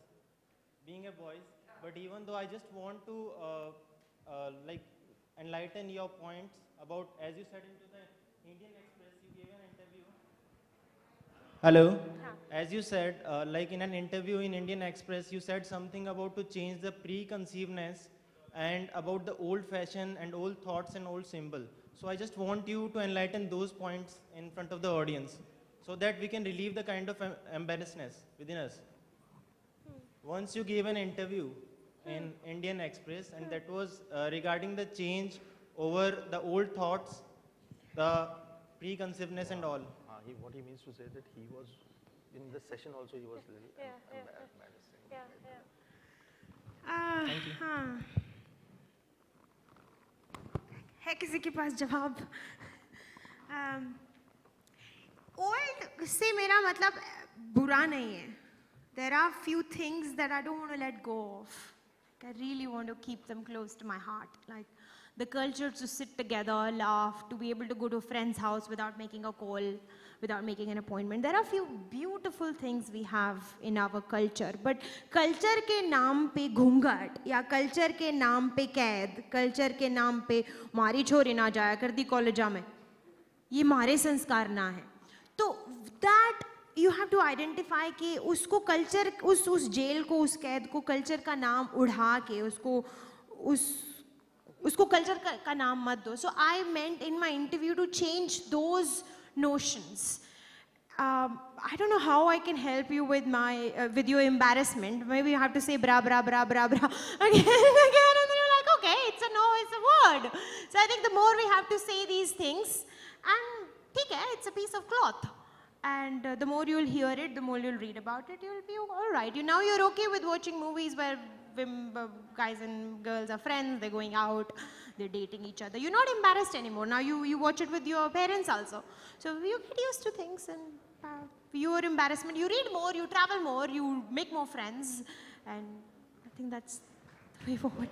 being a boy. But even though I just want to, like, enlighten your points about, as you said into the Indian Express, you gave an interview. Hello. As you said, like in an interview in Indian Express, you said something about to change the preconceivedness and about the old fashion and old thoughts and old symbol. So I just want you to enlighten those points in front of the audience so that we can relieve the kind of embarrassness within us. Once you gave an interview in Indian Express, and that was regarding the change over the old thoughts, the preconceivedness and all. What he means to say that he was in the session also, he was little embarrassing. Thank you. हाँ है किसी के पास जवाब? Old से मेरा मतलब बुरा नहीं है. There are few things that I don't want to let go of. I really want to keep them close to my heart. Like the culture to sit together, laugh, to be able to go to a friend's house without making a call, without making an appointment. There are few beautiful things we have in our culture. But culture के नाम पे घूंघट या culture के नाम पे कैद, culture के नाम पे मारी छोरी ना जाया करती कॉलेजा में, ये हमारे संस्कार ना है. तो that you have to identify कि उसको culture, उस जेल को, उस कैद को culture का नाम उड़ा के उसको culture का नाम मत दो. So I meant in my interview to change those notions. I don't know how I can help you with your embarrassment. Maybe you have to say bra bra bra bra bra again and again, and then you're like, okay, it's a word. So I think the more we have to say these things, and ठीक है, it's a piece of cloth. And the more you'll hear it, the more you'll read about it, you'll be all right. Now you're okay with watching movies where guys and girls are friends, they're going out, they're dating each other. You're not embarrassed anymore. Now you watch it with your parents also. So you get used to things, and your embarrassment, you read more, you travel more, you make more friends, and I think that's the way forward.